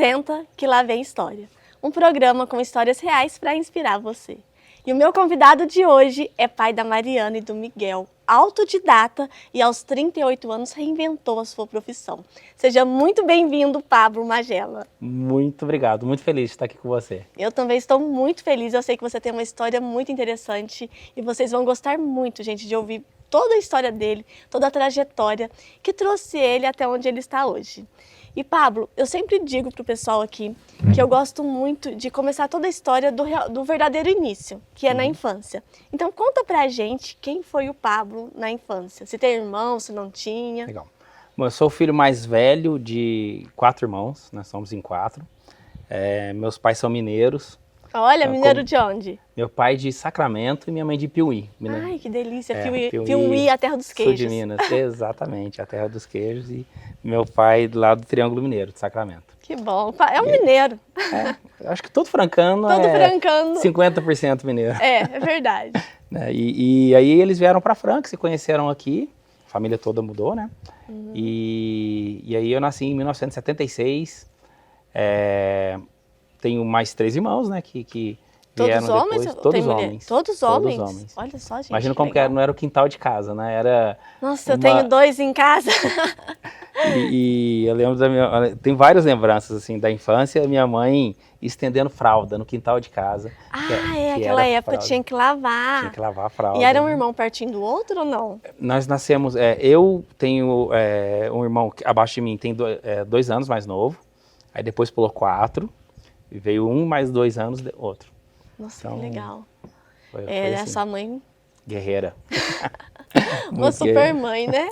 Senta que lá vem história. Um programa com histórias reais para inspirar você. E o meu convidado de hoje é pai da Mariana e do Miguel, autodidata e aos 38 anos reinventou a sua profissão. Seja muito bem-vindo, Pablo Magela. Muito obrigado, muito feliz de estar aqui com você. Eu também estou muito feliz, eu sei que você tem uma história muito interessante e vocês vão gostar muito, gente, de ouvir toda a história dele, toda a trajetória que trouxe ele até onde ele está hoje. E Pablo, eu sempre digo pro pessoal aqui que eu gosto muito de começar toda a história do verdadeiro início, que é na infância. Então conta pra gente quem foi o Pablo na infância, se tem irmão, se não tinha. Legal. Bom, eu sou o filho mais velho de 4 irmãos, nós somos em 4. Meus pais são mineiros. Olha, mineiro de onde? Meu pai de Sacramento e minha mãe de Piuí. Ai, que delícia, Piuí, Piuí, a terra dos queijos. Sul de Minas, exatamente, a terra dos queijos. E meu pai do lado do Triângulo Mineiro, de Sacramento. Que bom, é um mineiro. Acho que todo francano todo francano. 50% mineiro. É verdade. E aí eles vieram para Franca, se conheceram aqui, a família toda mudou, né? E aí eu nasci em 1976, tenho mais 3 irmãos, né, que vieram todos homens? depois. Todos homens. Todos homens? Todos homens. Olha só, gente. Imagina como que era, não era o quintal de casa, né? Era. Nossa, eu tenho 2 em casa. E eu lembro tem várias lembranças assim da infância, minha mãe estendendo fralda no quintal de casa. Aquela época tinha que lavar. Tinha que lavar a fralda. E era um irmão pertinho do outro ou não? Nós nascemos, eu tenho um irmão que abaixo de mim, tem 2 anos mais novo, aí depois pulou 4, e veio um mais 2 anos, outro. Nossa, então, que legal. Foi Assim, assim, sua mãe... guerreira. Uma super mãe, né?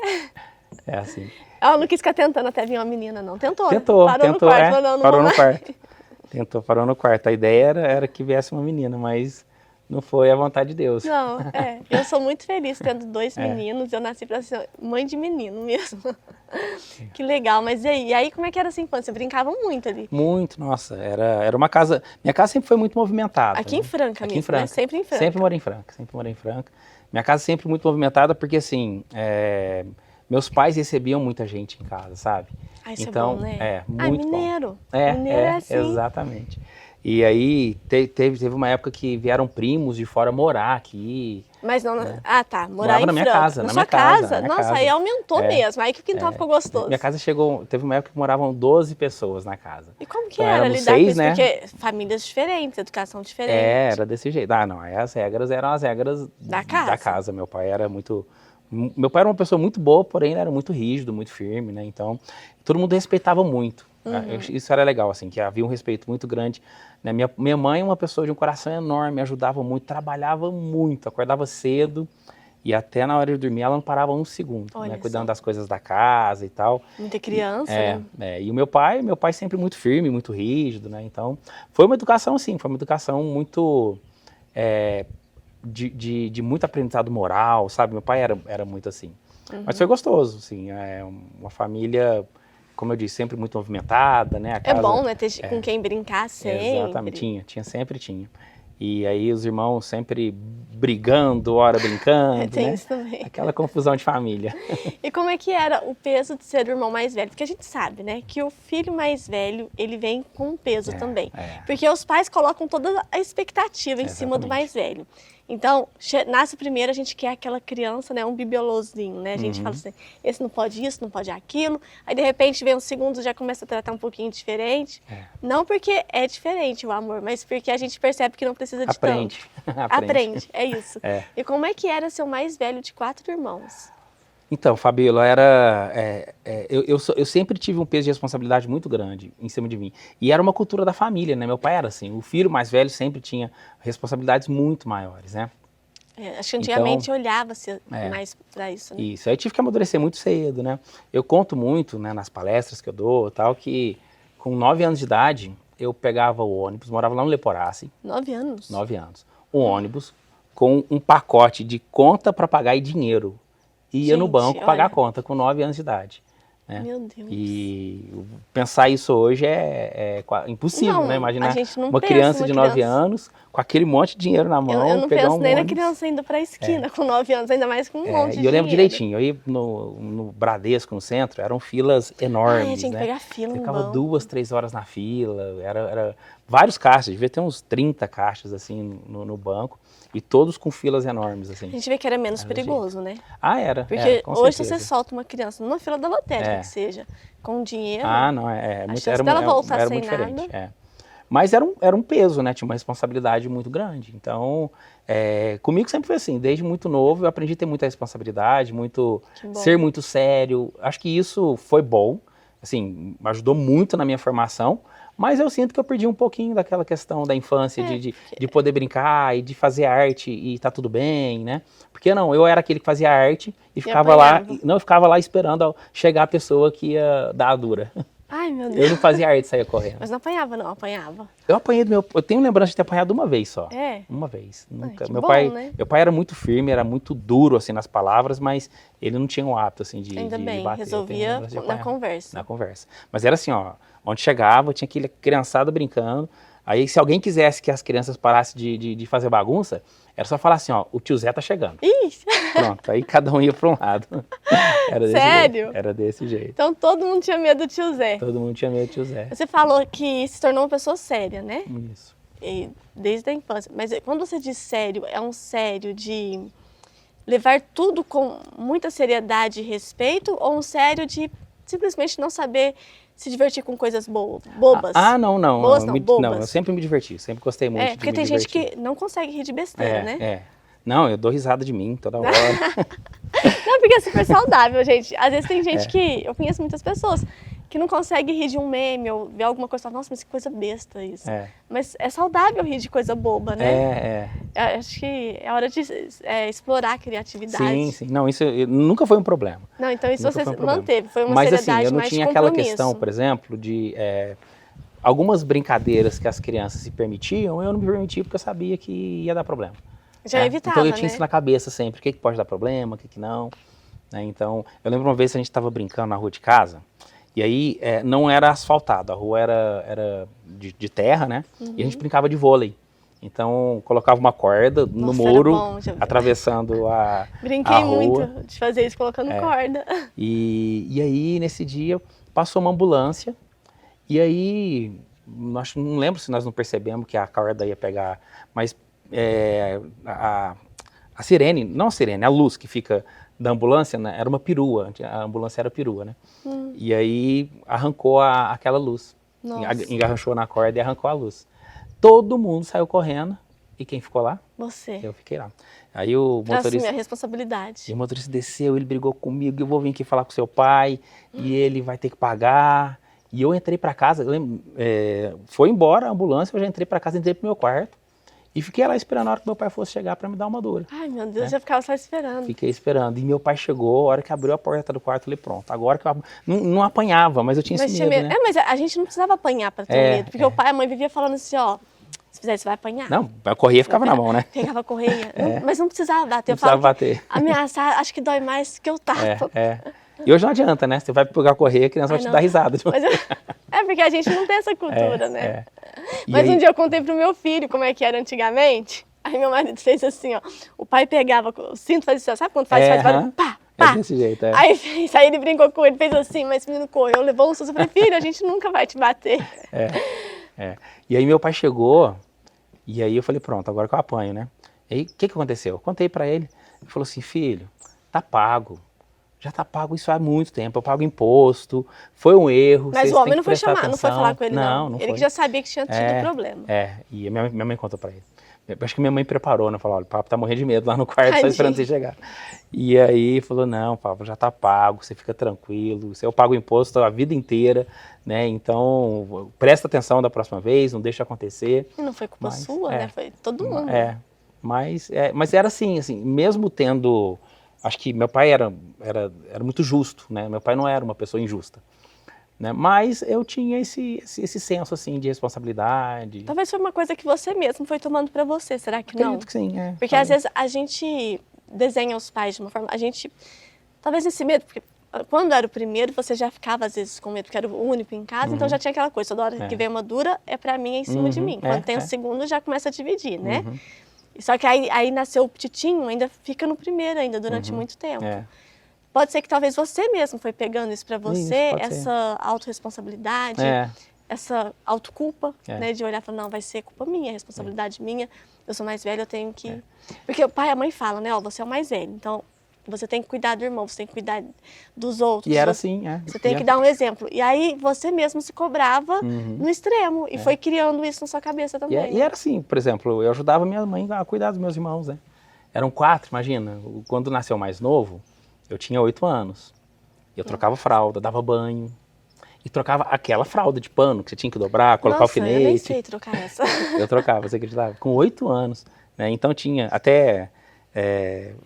É assim. Ela não quis ficar tentando até vir uma menina, não. Tentou, parou no quarto. Parou no quarto. Parou no quarto. A ideia era que viesse uma menina, mas não foi a vontade de Deus. Não, eu sou muito feliz tendo 2 meninos, eu nasci pra ser mãe de menino mesmo. Que legal, mas e aí como é que era essa infância? Brincavam muito ali? Muito, nossa, era uma casa, minha casa sempre foi muito movimentada. Aqui em Franca aqui mesmo, em Franca. Né? Sempre em Franca. Sempre morei em Franca. Minha casa sempre muito movimentada porque assim, meus pais recebiam muita gente em casa, sabe? Isso então, é bom, né? Muito mineiro. bom. Mineiro é assim. Exatamente. E aí teve uma época que vieram primos de fora morar aqui. Mas não, morar morava em na minha Franca. casa, na sua casa. Nossa, aí aumentou mesmo, aí que o quintal ficou gostoso. Minha casa teve uma época que moravam 12 pessoas na casa. E como que então, era lidar 6, com isso? né? Porque famílias diferentes, educação diferente. Era desse jeito. Não, aí as regras eram as regras da casa. Meu pai era uma pessoa muito boa, porém ele era muito rígido, muito firme, né? Então, todo mundo respeitava muito. Isso era legal, assim, que havia um respeito muito grande. Né? Minha mãe é uma pessoa de um coração enorme, ajudava muito, trabalhava muito, acordava cedo e até na hora de dormir ela não parava um segundo, né? Cuidando das coisas da casa e tal. Muita criança, né? E o meu pai sempre muito firme, muito rígido, né? Então, foi uma educação, sim, foi uma educação muito... de muito aprendizado moral, sabe? Meu pai era muito assim. Mas foi gostoso, assim, uma família... Como eu disse, sempre muito movimentada, né? A casa, é bom, né? Ter com quem brincar sempre. Exatamente, sempre tinha. E aí os irmãos sempre brigando, hora brincando, Tem né? isso também. Aquela confusão de família. E como é que era o peso de ser o irmão mais velho? Porque a gente sabe, né? Que o filho mais velho, ele vem com um peso também. Porque os pais colocam toda a expectativa em cima do mais velho. Então, nasce o primeiro, a gente quer aquela criança, né, um bibelôzinho, né? A gente fala assim, esse não pode isso, não pode aquilo. Aí, de repente, vem um segundo, já começa a tratar um pouquinho diferente. Não porque é diferente o amor, mas porque a gente percebe que não precisa de tanto. Aprende, é isso. E como é que era ser o mais velho de 4 irmãos? Então, Fabíola, eu sempre tive um peso de responsabilidade muito grande em cima de mim. E era uma cultura da família, né? Meu pai era assim, o filho mais velho sempre tinha responsabilidades muito maiores, né? Acho que antigamente olhava-se mais para isso, né? Isso, aí eu tive que amadurecer muito cedo, né? Eu conto muito, né, nas palestras que eu dou, tal, que com 9 anos de idade, eu pegava o ônibus, morava lá no Leporace. 9 anos? 9 anos. Um ônibus com um pacote de conta para pagar e dinheiro. Ia no banco pagar a conta com 9 anos de idade. Né? Meu Deus. E pensar isso hoje é impossível, não, né? Imaginar a gente não uma criança de 9 anos com aquele monte de dinheiro na mão, eu não pegar penso um nem na ônibus. criança indo pra esquina com 9 anos, ainda mais com um monte de E eu lembro dinheiro. direitinho, eu ia no Bradesco, no centro, eram filas enormes, tinha que né? pegar fila Você no ficava banco. 2, 3 horas na fila, era vários caixas, devia ter uns 30 caixas assim no banco, e todos com filas enormes, assim. A gente vê que era menos perigoso, né? Era, Porque com hoje certeza. você solta uma criança numa fila da lotérica, que seja, com dinheiro, Não, a muito, chance dela voltar era sem muito diferente. nada. Mas era um peso, né? Tinha uma responsabilidade muito grande. Então, comigo sempre foi assim, desde muito novo eu aprendi a ter muita responsabilidade, ser muito sério. Acho que isso foi bom, assim, ajudou muito na minha formação, mas eu sinto que eu perdi um pouquinho daquela questão da infância, de poder brincar e de fazer arte e tá tudo bem, né? Porque não, eu era aquele que fazia arte e ficava lá, eu ficava lá esperando chegar a pessoa que ia dar a dura. Ai, meu Deus. Eu não fazia arte e saía correndo. Mas não apanhava, não? Apanhava? Eu apanhei eu tenho lembrança de ter apanhado uma vez só. Uma vez. Nunca. Meu pai era muito firme, era muito duro, assim, nas palavras, mas ele não tinha um hábito, assim, de Ainda bem, bater. resolvia na conversa. Na conversa. Mas era assim, ó, onde chegava, tinha aquele criançada brincando, aí se alguém quisesse que as crianças parassem de fazer bagunça, era só falar assim, ó, o tio Zé tá chegando. Ixi. Pronto, aí cada um ia pra um lado. Sério? Era desse jeito. Então todo mundo tinha medo do tio Zé. Todo mundo tinha medo do tio Zé. Você falou que se tornou uma pessoa séria, né? Isso. Desde a infância. Mas quando você diz sério, é um sério de levar tudo com muita seriedade e respeito, ou um sério de simplesmente não saber se divertir com coisas bobas? Não. Boas não, bobas. Não, eu sempre me diverti, sempre gostei muito de me porque tem divertir. gente que não consegue rir de besteira, né? Não, eu dou risada de mim toda hora. Não, porque é super saudável, gente. Às vezes tem gente que... Eu conheço muitas pessoas que não consegue rir de um meme ou ver alguma coisa e fala, nossa, mas que coisa besta isso. Mas é saudável rir de coisa boba, né? Acho que é hora de explorar a criatividade. Sim. Não, isso nunca foi um problema. Não, então isso você manteve. Foi uma seriedade assim, eu não mais tinha aquela questão, por exemplo, de... algumas brincadeiras que as crianças se permitiam, eu não me permitia porque eu sabia que ia dar problema. Já evitava, então eu tinha isso na cabeça sempre, o que pode dar problema, o que não. Então, eu lembro uma vez que a gente estava brincando na rua de casa, e aí não era asfaltado, a rua era de terra, né? E a gente brincava de vôlei. Então, colocava uma corda no muro, atravessando a Brinquei a rua. muito de fazer isso, colocando corda. E aí, nesse dia, passou uma ambulância, e aí, não lembro se nós não percebemos que a corda ia pegar, mas a sirene, não a sirene, a luz que fica da ambulância, né, era uma perua, a ambulância era perua, né? E aí arrancou aquela luz, engarranchou na corda e arrancou a luz. Todo mundo saiu correndo, e quem ficou lá? Você. Eu fiquei lá. Aí o motorista... Pra assumir a responsabilidade. E o motorista desceu, ele brigou comigo, eu vou vir aqui falar com seu pai, e ele vai ter que pagar. E eu entrei pra casa, foi embora a ambulância, eu já entrei pra casa, entrei pro meu quarto, e fiquei lá esperando a hora que meu pai fosse chegar pra me dar uma dura. Ai, meu Deus, já ficava só esperando. Fiquei esperando. E meu pai chegou, a hora que abriu a porta do quarto, eu falei, pronto, agora que eu... Não apanhava, mas eu tinha esse medo, né? Mas a gente não precisava apanhar pra ter medo, porque o pai e a mãe viviam falando assim, ó, se fizer isso, vai apanhar. Não, a correia ficava na mão, né? Pegava a correia. Mas não precisava bater. Não precisava bater. Ameaçar, acho que dói mais que eu tapo. E hoje não adianta, né? Você vai pegar a correia, a criança vai te dar risada. Porque a gente não tem essa cultura, né? Mas um dia eu contei pro meu filho como é que era antigamente. Aí meu marido fez assim, ó. O pai pegava o cinto, fazia assim, sabe quando faz barulho? Pá, pá. Desse jeito, Aí ele brincou com ele, fez assim, mas o menino correu, levou um susto. Eu falei, filho, a gente nunca vai te bater. E aí meu pai chegou, e aí eu falei, pronto, agora que eu apanho, né? E aí, o que aconteceu? Eu contei pra ele, ele falou assim, filho, tá pago. Já tá pago isso há muito tempo, eu pago imposto, foi um erro. Mas o homem não foi chamar, não foi falar com ele, não. Ele foi. que já sabia que tinha tido problema. E a minha mãe contou pra ele. Acho que minha mãe preparou, né? Falou, olha, o Pablo tá morrendo de medo lá no quarto, só esperando você chegar. E aí falou, não, Pablo, já tá pago, você fica tranquilo, eu pago imposto a vida inteira, né? Então, presta atenção da próxima vez, não deixa acontecer. E não foi culpa sua, né? Foi todo mundo. Mas era assim, mesmo tendo... Acho que meu pai era muito justo, né? Meu pai não era uma pessoa injusta. Né? Mas eu tinha esse senso, assim, de responsabilidade. Talvez foi uma coisa que você mesmo foi tomando pra você, será que não? Acredito que sim, Porque às vezes a gente desenha os pais de uma forma... A gente, talvez esse medo, porque quando era o primeiro, você já ficava às vezes com medo, porque era o único em casa, então já tinha aquela coisa, toda hora que vem uma dura, é pra mim, é em cima de mim. Quando tem o segundo, já começa a dividir, né? Só que aí nasceu o petitinho, ainda fica no primeiro ainda, durante muito tempo. Pode ser que talvez você mesmo foi pegando isso pra você, essa autorresponsabilidade, essa autoculpa, né? De olhar e falar, não, vai ser culpa minha, responsabilidade minha, eu sou mais velha, eu tenho que... Porque o pai e a mãe falam, né, ó, você é o mais velho, então... Você tem que cuidar do irmão, você tem que cuidar dos outros. E era assim, Você tem que dar um exemplo. E aí você mesmo se cobrava no extremo e foi criando isso na sua cabeça também. E era assim, por exemplo, eu ajudava minha mãe a cuidar dos meus irmãos, né? Eram 4, imagina. Quando nasceu o mais novo, eu tinha 8 anos. Eu trocava fralda, dava banho. E trocava aquela fralda de pano que você tinha que dobrar, colocar alfinete. Eu nem sei trocar essa. Eu trocava, você acreditava? Com 8 anos. Né? Então tinha até...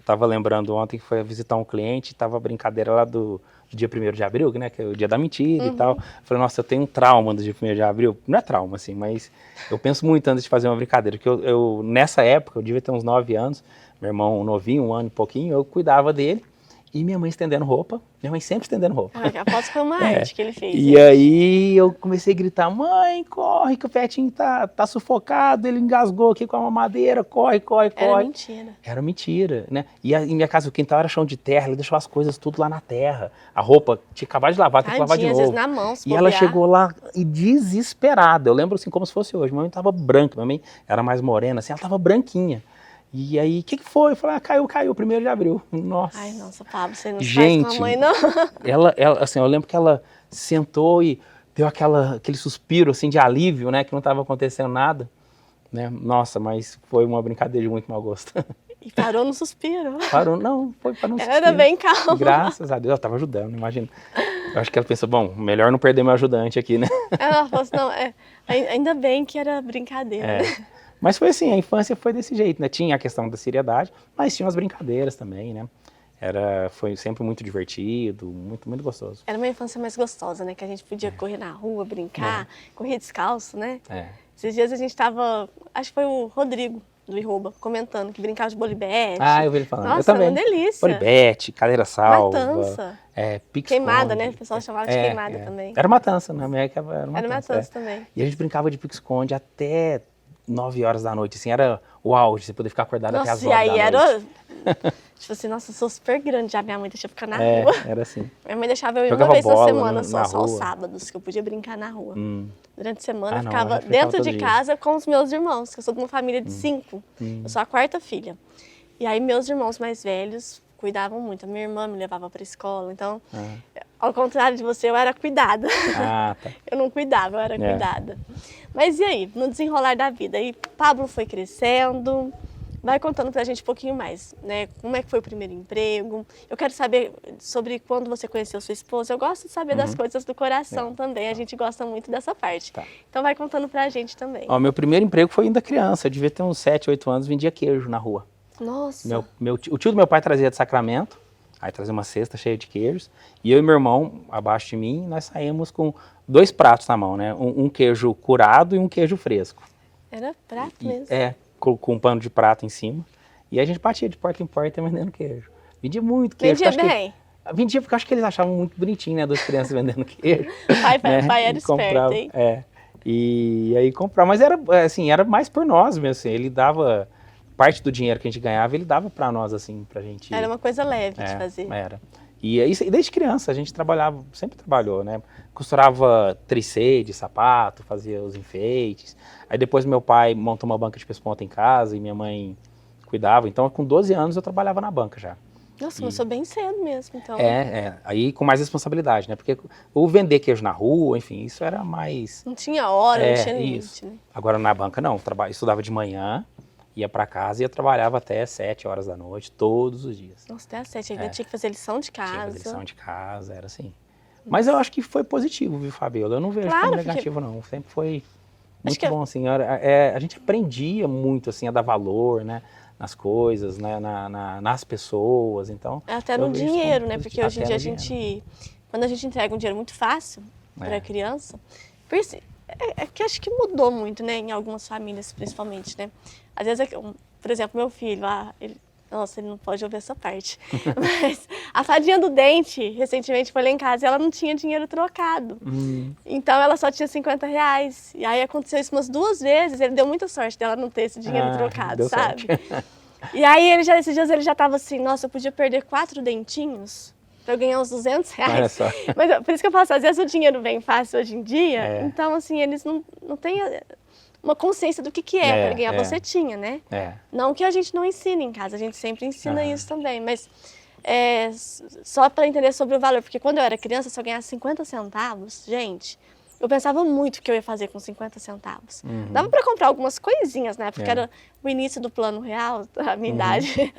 tava lembrando ontem que foi visitar um cliente, tava a brincadeira lá do dia 1º de abril, né, que é o dia da mentira e tal. Falei, nossa, eu tenho um trauma do dia 1º de abril. Não é trauma, assim, mas eu penso muito antes de fazer uma brincadeira, porque eu nessa época, eu devia ter uns 9 anos, meu irmão novinho, 1 ano e pouquinho, eu cuidava dele, e minha mãe estendendo roupa, minha mãe sempre estendendo roupa. Aposto que foi uma arte que ele fez. E aí eu comecei a gritar, mãe, corre que o Petinho tá sufocado, ele engasgou aqui com a mamadeira, corre. Era mentira. Era mentira, né? E em minha casa, o quintal era chão de terra, ele deixou as coisas tudo lá na terra. A roupa tinha acabado de lavar, tem que lavar de novo. Às vezes na mão, se E ela chegou lá e desesperada, eu lembro assim como se fosse hoje, minha mãe tava branca, minha mãe era mais morena, assim, ela tava branquinha. E aí, o que foi? Eu falei, caiu, 1º de abril. Nossa. Ai, nossa, Pablo, você não Gente, faz com a mãe, não. Ela, assim, eu lembro que ela sentou e deu aquele suspiro, assim, de alívio, né? Que não estava acontecendo nada, né? Nossa, mas foi uma brincadeira de muito mau gosto. E parou no suspiro. Parou, não, foi para no suspiro. Era bem calma. Graças a Deus, ela estava ajudando, imagina. Eu acho que ela pensou, bom, melhor não perder meu ajudante aqui, né? Ela falou assim, não, ainda bem que era brincadeira, né? Mas foi assim, a infância foi desse jeito, né? Tinha a questão da seriedade, mas tinha as brincadeiras também, né? Foi sempre muito divertido, muito, muito gostoso. Era uma infância mais gostosa, né? Que a gente podia correr na rua, brincar, correr descalço, né? Esses dias a gente tava, acho que foi o Rodrigo do Iroba, comentando que brincava de bolibete. Ah, eu vi ele falando. Nossa, eu também. Uma delícia. Bolibete, cadeira salva. Matança. Pique-esconde. Queimada, né? O pessoal chamava de queimada também. Era matança, na minha época era matança. Era matança também. E a gente brincava de pique-esconde até 9 horas da noite, assim, era o auge, você poder ficar acordado até as horas da noite. Nossa, e aí era, tipo assim, nossa, eu sou super grande já, minha mãe deixava eu ficar na rua. Era assim. Minha mãe deixava eu ir uma vez na semana só aos sábados, que eu podia brincar na rua. Durante a semana eu ficava dentro de casa com os meus irmãos, que eu sou de uma família de 5, eu sou a 4ª filha. E aí meus irmãos mais velhos cuidavam muito, a minha irmã me levava pra escola, então, ao contrário de você, eu era cuidada. Tá. Eu não cuidava, eu era cuidada. Mas e aí, no desenrolar da vida? Aí Pablo foi crescendo, vai contando pra gente um pouquinho mais, né? Como é que foi o primeiro emprego? Eu quero saber sobre quando você conheceu sua esposa. Eu gosto de saber das coisas do coração também, a gente gosta muito dessa parte. Então vai contando pra gente também. Meu primeiro emprego foi ainda criança, eu devia ter uns 7, 8 anos, vendia queijo na rua. Nossa! O tio do meu pai trazia de Sacramento, aí trazia uma cesta cheia de queijos, e eu e meu irmão, abaixo de mim, nós saímos com 2 pratos na mão, né? Um queijo curado e um queijo fresco. Era prato mesmo? Com um pano de prato em cima. E a gente batia de porta em porta vendendo queijo. Vendia muito queijo. Vendia bem? Vendia porque eu acho que eles achavam muito bonitinho, né? 2 crianças vendendo queijo. Pai era esperto, hein? E aí comprava. Mas era, assim, era mais por nós mesmo, assim. Ele dava... Parte do dinheiro que a gente ganhava, ele dava pra nós, assim, pra gente... Era uma coisa leve de fazer. Era. E desde criança a gente trabalhava, sempre trabalhou, né? Costurava tricê de sapato, fazia os enfeites. Aí depois meu pai montou uma banca de pesponta em casa e minha mãe cuidava. Então com 12 anos eu trabalhava na banca já. Nossa, começou bem cedo mesmo, então. Aí com mais responsabilidade, né? Porque o vender queijo na rua, enfim, isso era mais... Não tinha hora, não tinha limite, né? Agora na banca não, estudava de manhã, ia pra casa e eu trabalhava até 7 horas da noite, todos os dias. Nossa, até às 7, ainda tinha que fazer lição de casa. Tinha que fazer lição de casa, era assim. Mas eu acho que foi positivo, viu, Fabiola? Eu não vejo como negativo, não. Sempre foi muito bom, assim. A gente aprendia muito, assim, a dar valor, né? Nas coisas, né? Nas pessoas, então... Até no dinheiro, né? Porque hoje em dia quando a gente entrega um dinheiro muito fácil para a criança, por isso, que acho que mudou muito, né? Em algumas famílias, principalmente, né? Às vezes, por exemplo, meu filho, ele Nossa, ele não pode ouvir essa parte. Mas a fadinha do dente, recentemente, foi lá em casa e ela não tinha dinheiro trocado. Então, ela só tinha R$50. E aí, aconteceu isso umas 2 vezes. Ele deu muita sorte dela não ter esse dinheiro trocado, sabe? E aí, esses dias, ele já tava assim, nossa, eu podia perder 4 dentinhos pra eu ganhar uns R$200. Olha só. Mas por isso que eu falo assim, às vezes o dinheiro vem fácil hoje em dia. Então, assim, eles não têm uma consciência do que é para ganhar bocetinha, né? Não que a gente não ensine em casa, a gente sempre ensina isso também, mas só para entender sobre o valor, porque quando eu era criança, se eu ganhasse 50 centavos, gente, eu pensava muito o que eu ia fazer com 50 centavos. Dava para comprar algumas coisinhas, né? Porque era o início do Plano Real, a minha idade.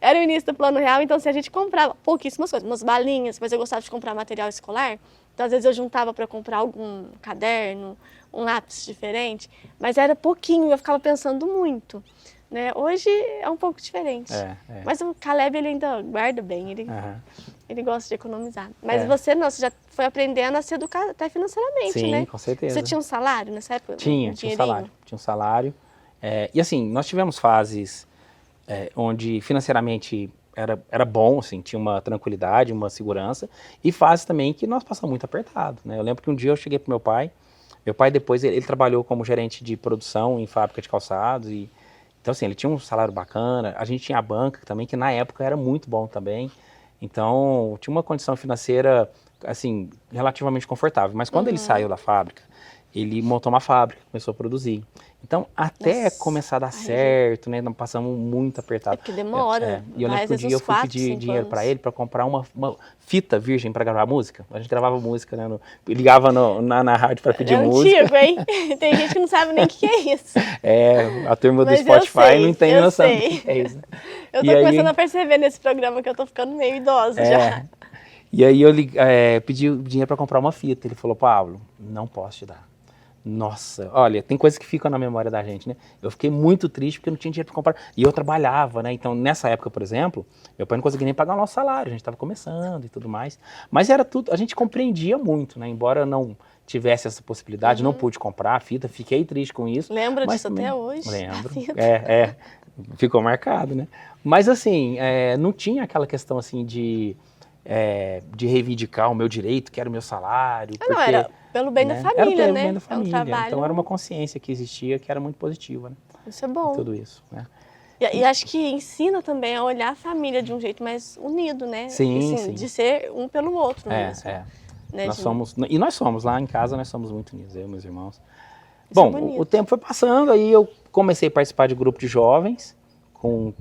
Era o início do Plano Real, então assim, a gente comprava pouquíssimas coisas, umas balinhas, mas eu gostava de comprar material escolar, então às vezes eu juntava para comprar algum caderno, um lápis diferente, mas era pouquinho, eu ficava pensando muito, né? Hoje é um pouco diferente, mas o Caleb ele ainda guarda bem, ele gosta de economizar. Mas você não, você já foi aprendendo a se educar até financeiramente, né? Sim, com certeza. Você tinha um salário nessa época? Tinha um salário. E assim, nós tivemos fases onde financeiramente era bom, assim, tinha uma tranquilidade, uma segurança, e fases também que nós passamos muito apertado, né? Eu lembro que um dia eu cheguei pro meu pai depois, ele trabalhou como gerente de produção em fábrica de calçados, então assim, ele tinha um salário bacana, a gente tinha a banca também, que na época era muito bom também, então tinha uma condição financeira, assim, relativamente confortável, mas quando ele saiu da fábrica, ele montou uma fábrica, começou a produzir. Então, até começar a dar certo, né? Nós passamos muito apertado. É porque demora. E eu lembro que um dia eu fui pedir dinheiro para ele para comprar uma fita virgem para gravar música. A gente gravava música, né? Ligava na rádio para pedir música. É antigo, hein? Tem gente que não sabe nem o que é isso. A turma do Spotify não tem noção do que é isso. Eu tô começando a perceber nesse programa que eu tô ficando meio idosa já. E aí eu pedi dinheiro para comprar uma fita. Ele falou, Pablo, não posso te dar. Nossa, olha, tem coisas que ficam na memória da gente, né? Eu fiquei muito triste porque eu não tinha dinheiro para comprar. E eu trabalhava, né? Então, nessa época, por exemplo, meu pai não conseguia nem pagar o nosso salário, a gente estava começando e tudo mais. Mas era tudo, a gente compreendia muito, né? Embora não tivesse essa possibilidade, não pude comprar a fita, fiquei triste com isso. Lembra disso também, até hoje? Lembro, ficou marcado, né? Mas assim, não tinha aquela questão assim de reivindicar o meu direito, que era o meu salário. Não, era pelo bem da família, pelo né? bem da família. É um trabalho... Então era uma consciência que existia, que era muito positiva, né? Isso é bom. Tudo isso, né? E acho que ensina também a olhar a família de um jeito mais unido, né? Sim, assim, de ser um pelo outro mesmo. Né, nós somos, lá em casa nós somos muito unidos, eu e meus irmãos. Isso Bom, o tempo foi passando, aí eu comecei a participar de grupo de jovens, com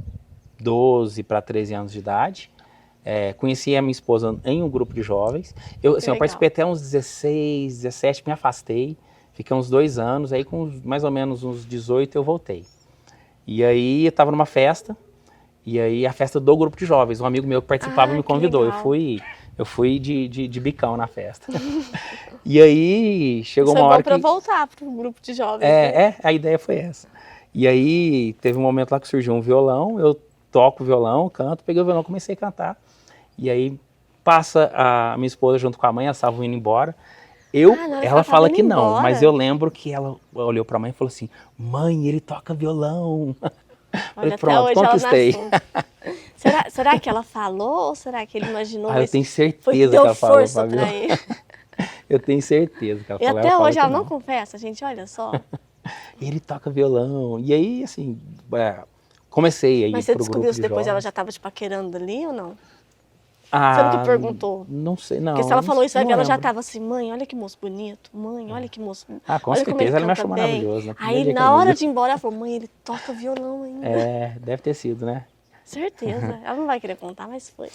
12 para 13 anos de idade. Conheci a minha esposa em um grupo de jovens. Eu participei até uns 16, 17, me afastei. Fiquei uns 2 anos, aí com mais ou menos uns 18 eu voltei. E aí eu estava numa festa, e aí a festa do grupo de jovens, um amigo meu que participava me convidou. Eu fui de bicão na festa. E aí chegou uma hora que... para voltar para o grupo de jovens. A ideia foi essa. E aí teve um momento lá que surgiu um violão, eu toco violão, canto, peguei o violão, comecei a cantar. E aí passa a minha esposa junto com a mãe, elas estavam indo embora. Ela fala que não, mas eu lembro que ela olhou para a mãe e falou assim, mãe, ele toca violão. Olha, pronto, conquistei. Será que ela falou ou será que ele imaginou? Eu tenho certeza que ela falou, força para ele. Eu tenho certeza que ela falou. E até hoje ela não confessa, gente, olha só. Ele toca violão. E aí, assim, comecei a ir pro grupo de jovens. Mas você descobriu isso depois, ela já estava te paquerando ali ou não? Você nunca perguntou? Não sei, não. Porque se ela falou isso, ela já estava assim, mãe, olha que moço bonito, mãe, olha que moço bonito. Com certeza, ela me achou maravilhoso. Né? Aí, na hora de ir embora, ela falou, mãe, ele toca violão ainda. Deve ter sido, né? Certeza. Ela não vai querer contar, mas foi.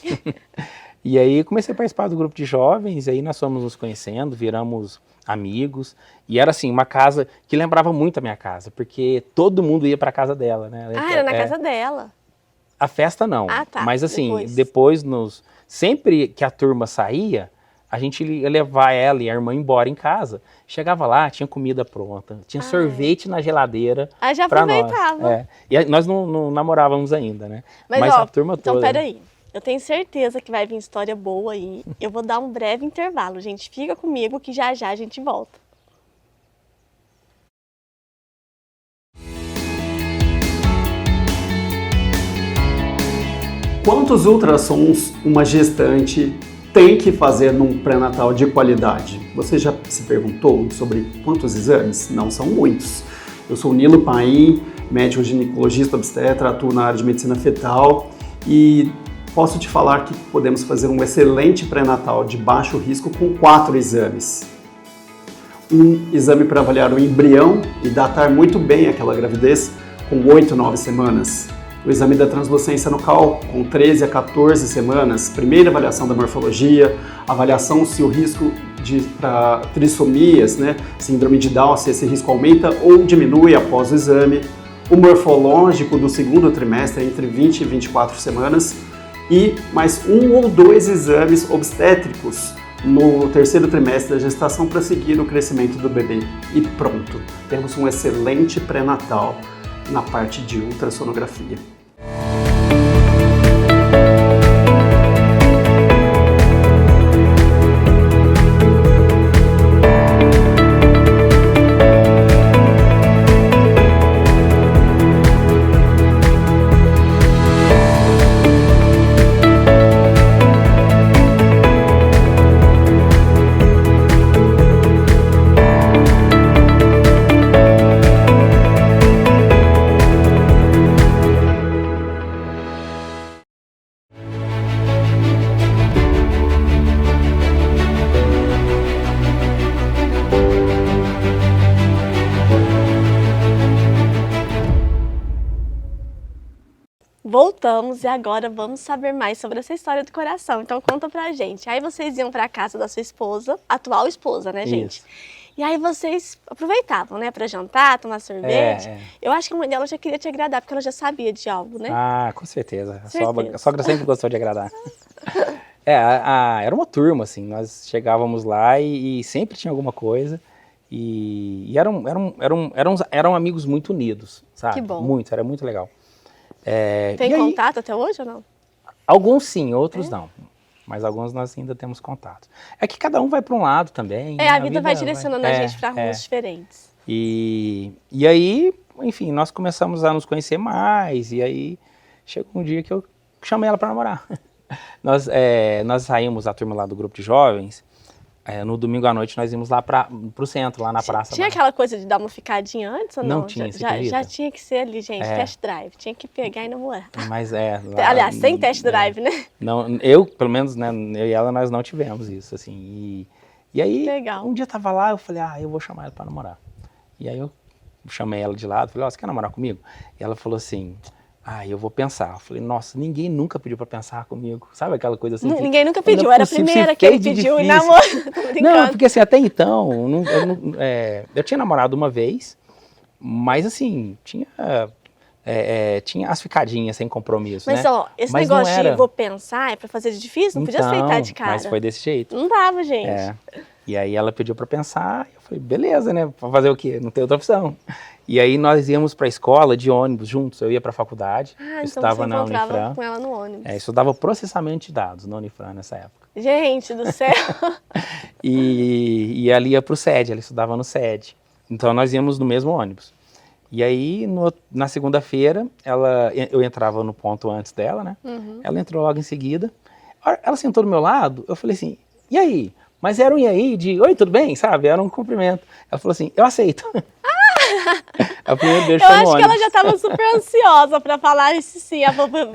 E aí, comecei a participar do grupo de jovens, aí nós fomos nos conhecendo, viramos amigos. E era assim, uma casa que lembrava muito a minha casa, porque todo mundo ia para a casa dela, né? Era na casa dela. A festa não. Tá. Mas assim, depois sempre que a turma saía, a gente ia levar ela e a irmã embora em casa. Chegava lá, tinha comida pronta, tinha sorvete na geladeira. Já aproveitava. E nós não namorávamos ainda, né? Mas a turma toda... Então, peraí. Eu tenho certeza que vai vir história boa aí. Eu vou dar um breve intervalo, gente. Fica comigo que já a gente volta. Quantos ultrassons uma gestante tem que fazer num pré-natal de qualidade? Você já se perguntou sobre quantos exames? Não são muitos. Eu sou o Nilo Paim, médico ginecologista obstetra, atuo na área de medicina fetal e posso te falar que podemos fazer um excelente pré-natal de baixo risco com 4 exames. Um exame para avaliar o embrião e datar muito bem aquela gravidez com 8, 9 semanas. O exame da translucência nucal com 13 a 14 semanas, primeira avaliação da morfologia, avaliação se o risco para trissomias, né, síndrome de Down, se esse risco aumenta ou diminui após o exame, o morfológico do segundo trimestre entre 20 e 24 semanas e mais 1 ou 2 exames obstétricos no terceiro trimestre da gestação para seguir o crescimento do bebê. E pronto, temos um excelente pré-natal na parte de ultrassonografia. Voltamos e agora vamos saber mais sobre essa história do coração. Então conta pra gente. Aí vocês iam pra casa da sua esposa, atual esposa, né, gente? Isso. E aí vocês aproveitavam, né, pra jantar, tomar sorvete. Eu acho que a mãe dela já queria te agradar, porque ela já sabia de algo, né? Ah, com certeza. A sogra sempre gostou de agradar. Era uma turma, assim, nós chegávamos lá e sempre tinha alguma coisa. E eram amigos muito unidos, sabe? Que bom. Muito, era muito legal. Tem contato até hoje ou não? Alguns sim, outros não. Mas alguns nós ainda temos contato. É que cada um vai para um lado também. Né? A vida vai direcionando a gente para rumos diferentes. E aí, enfim, nós começamos a nos conhecer mais. E aí chegou um dia que eu chamei ela para namorar. Nós saímos, a turma lá do grupo de jovens. No domingo à noite nós íamos lá pro centro, lá na praça. Tinha aquela coisa de dar uma ficadinha antes ou não? Não tinha, já tinha que ser ali, gente, test drive. Tinha que pegar e namorar. Mas aliás, sem test drive, né? Não, pelo menos, né, eu e ela, nós não tivemos isso, assim. E aí, legal. Um dia eu tava lá, eu falei, eu vou chamar ela pra namorar. E aí eu chamei ela de lado, falei, você quer namorar comigo? E ela falou assim... eu vou pensar. Eu falei, nossa, ninguém nunca pediu pra pensar comigo. Sabe aquela coisa assim? Ninguém nunca pediu, era a primeira que ele pediu em namoro. Não, porque assim, até então, eu tinha namorado uma vez, mas assim, tinha as ficadinhas sem compromisso, mas, né? Esse negócio de vou pensar é pra fazer de difícil? Não podia aceitar de cara. Mas foi desse jeito. Não dava, gente. E aí ela pediu pra pensar, eu falei, beleza, né? Pra fazer o quê? Não tem outra opção. E aí nós íamos para a escola de ônibus juntos, eu ia para a faculdade, então estava você na Unifran. Com ela no ônibus. Estudava processamento de dados na Unifran nessa época. Gente do céu! e ela ia para o SED, ela estudava no SED. Então nós íamos no mesmo ônibus. E aí na segunda-feira, eu entrava no ponto antes dela, né? Uhum. Ela entrou logo em seguida. Ela sentou do meu lado, eu falei assim, e aí? Mas era um e aí de, oi, tudo bem? Sabe? Era um cumprimento. Ela falou assim, eu aceito. O primeiro beijo foi no ônibus. Eu acho que ela já estava super ansiosa para falar isso sim.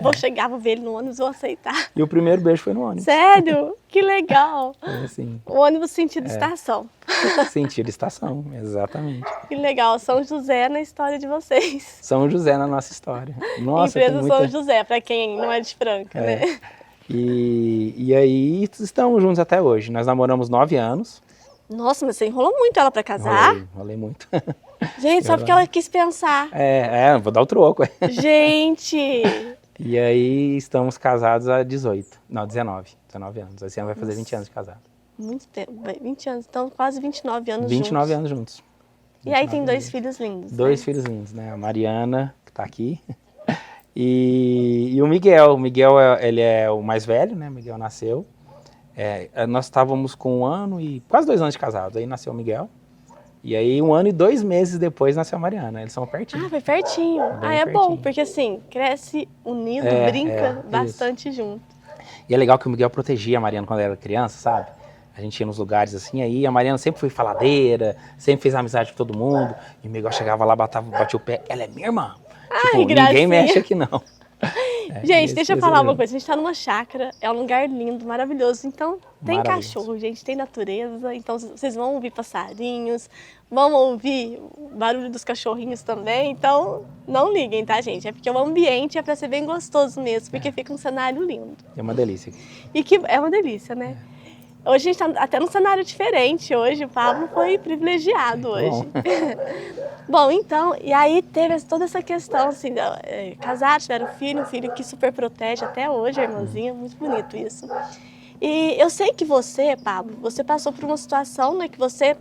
Vou chegar, vou ver ele no ônibus, vou aceitar. E o primeiro beijo foi no ônibus. Sério? Que legal. Assim. O ônibus sentido estação. Sentido estação, exatamente. Que legal. São José na história de vocês. São José na nossa história. Nossa, Empresa São José, para quem não é de Franca, né? E aí estamos juntos até hoje. Nós namoramos 9 anos. Nossa, mas você enrolou muito ela para casar? Enrolei muito. Gente, só porque ela quis pensar. Vou dar o troco. Gente! E aí estamos casados há 19 anos. Esse ano vai fazer 20 anos de casado. Muito tempo, 20 anos, então quase 29 anos 29 anos juntos. E aí tem 2 filhos lindos. 2 filhos lindos, né? A Mariana, que tá aqui, e o Miguel. O Miguel, ele é o mais velho, né? O Miguel nasceu. Nós estávamos com 1 ano e quase 2 anos de casados, aí nasceu o Miguel. E aí, 1 ano e 2 meses depois, nasceu a Mariana. Eles são pertinho. Ah, foi pertinho. É bom, porque assim, cresce unido, brinca bastante junto. E é legal que o Miguel protegia a Mariana quando ela era criança, sabe? A gente ia nos lugares assim, aí a Mariana sempre foi faladeira, sempre fez amizade com todo mundo. E o Miguel chegava lá, batia o pé, ela é minha irmã. Tipo, ninguém mexe aqui não. Gente, deixa eu falar uma coisa. A gente tá numa chácara, é um lugar lindo, maravilhoso. Então, tem cachorro, gente, tem natureza. Então, vocês vão ouvir passarinhos, vão ouvir o barulho dos cachorrinhos também. Então, não liguem, tá, gente? É porque o ambiente é pra ser bem gostoso mesmo, porque fica um cenário lindo. É uma delícia. E que é uma delícia, né? Hoje a gente tá até num cenário diferente. Hoje o Pablo foi privilegiado hoje. Bom, então, e aí teve toda essa questão, assim, casados, tiveram um filho que super protege até hoje, a irmãzinha, muito bonito isso. E eu sei que você, Pablo, você passou por uma situação, né, que você,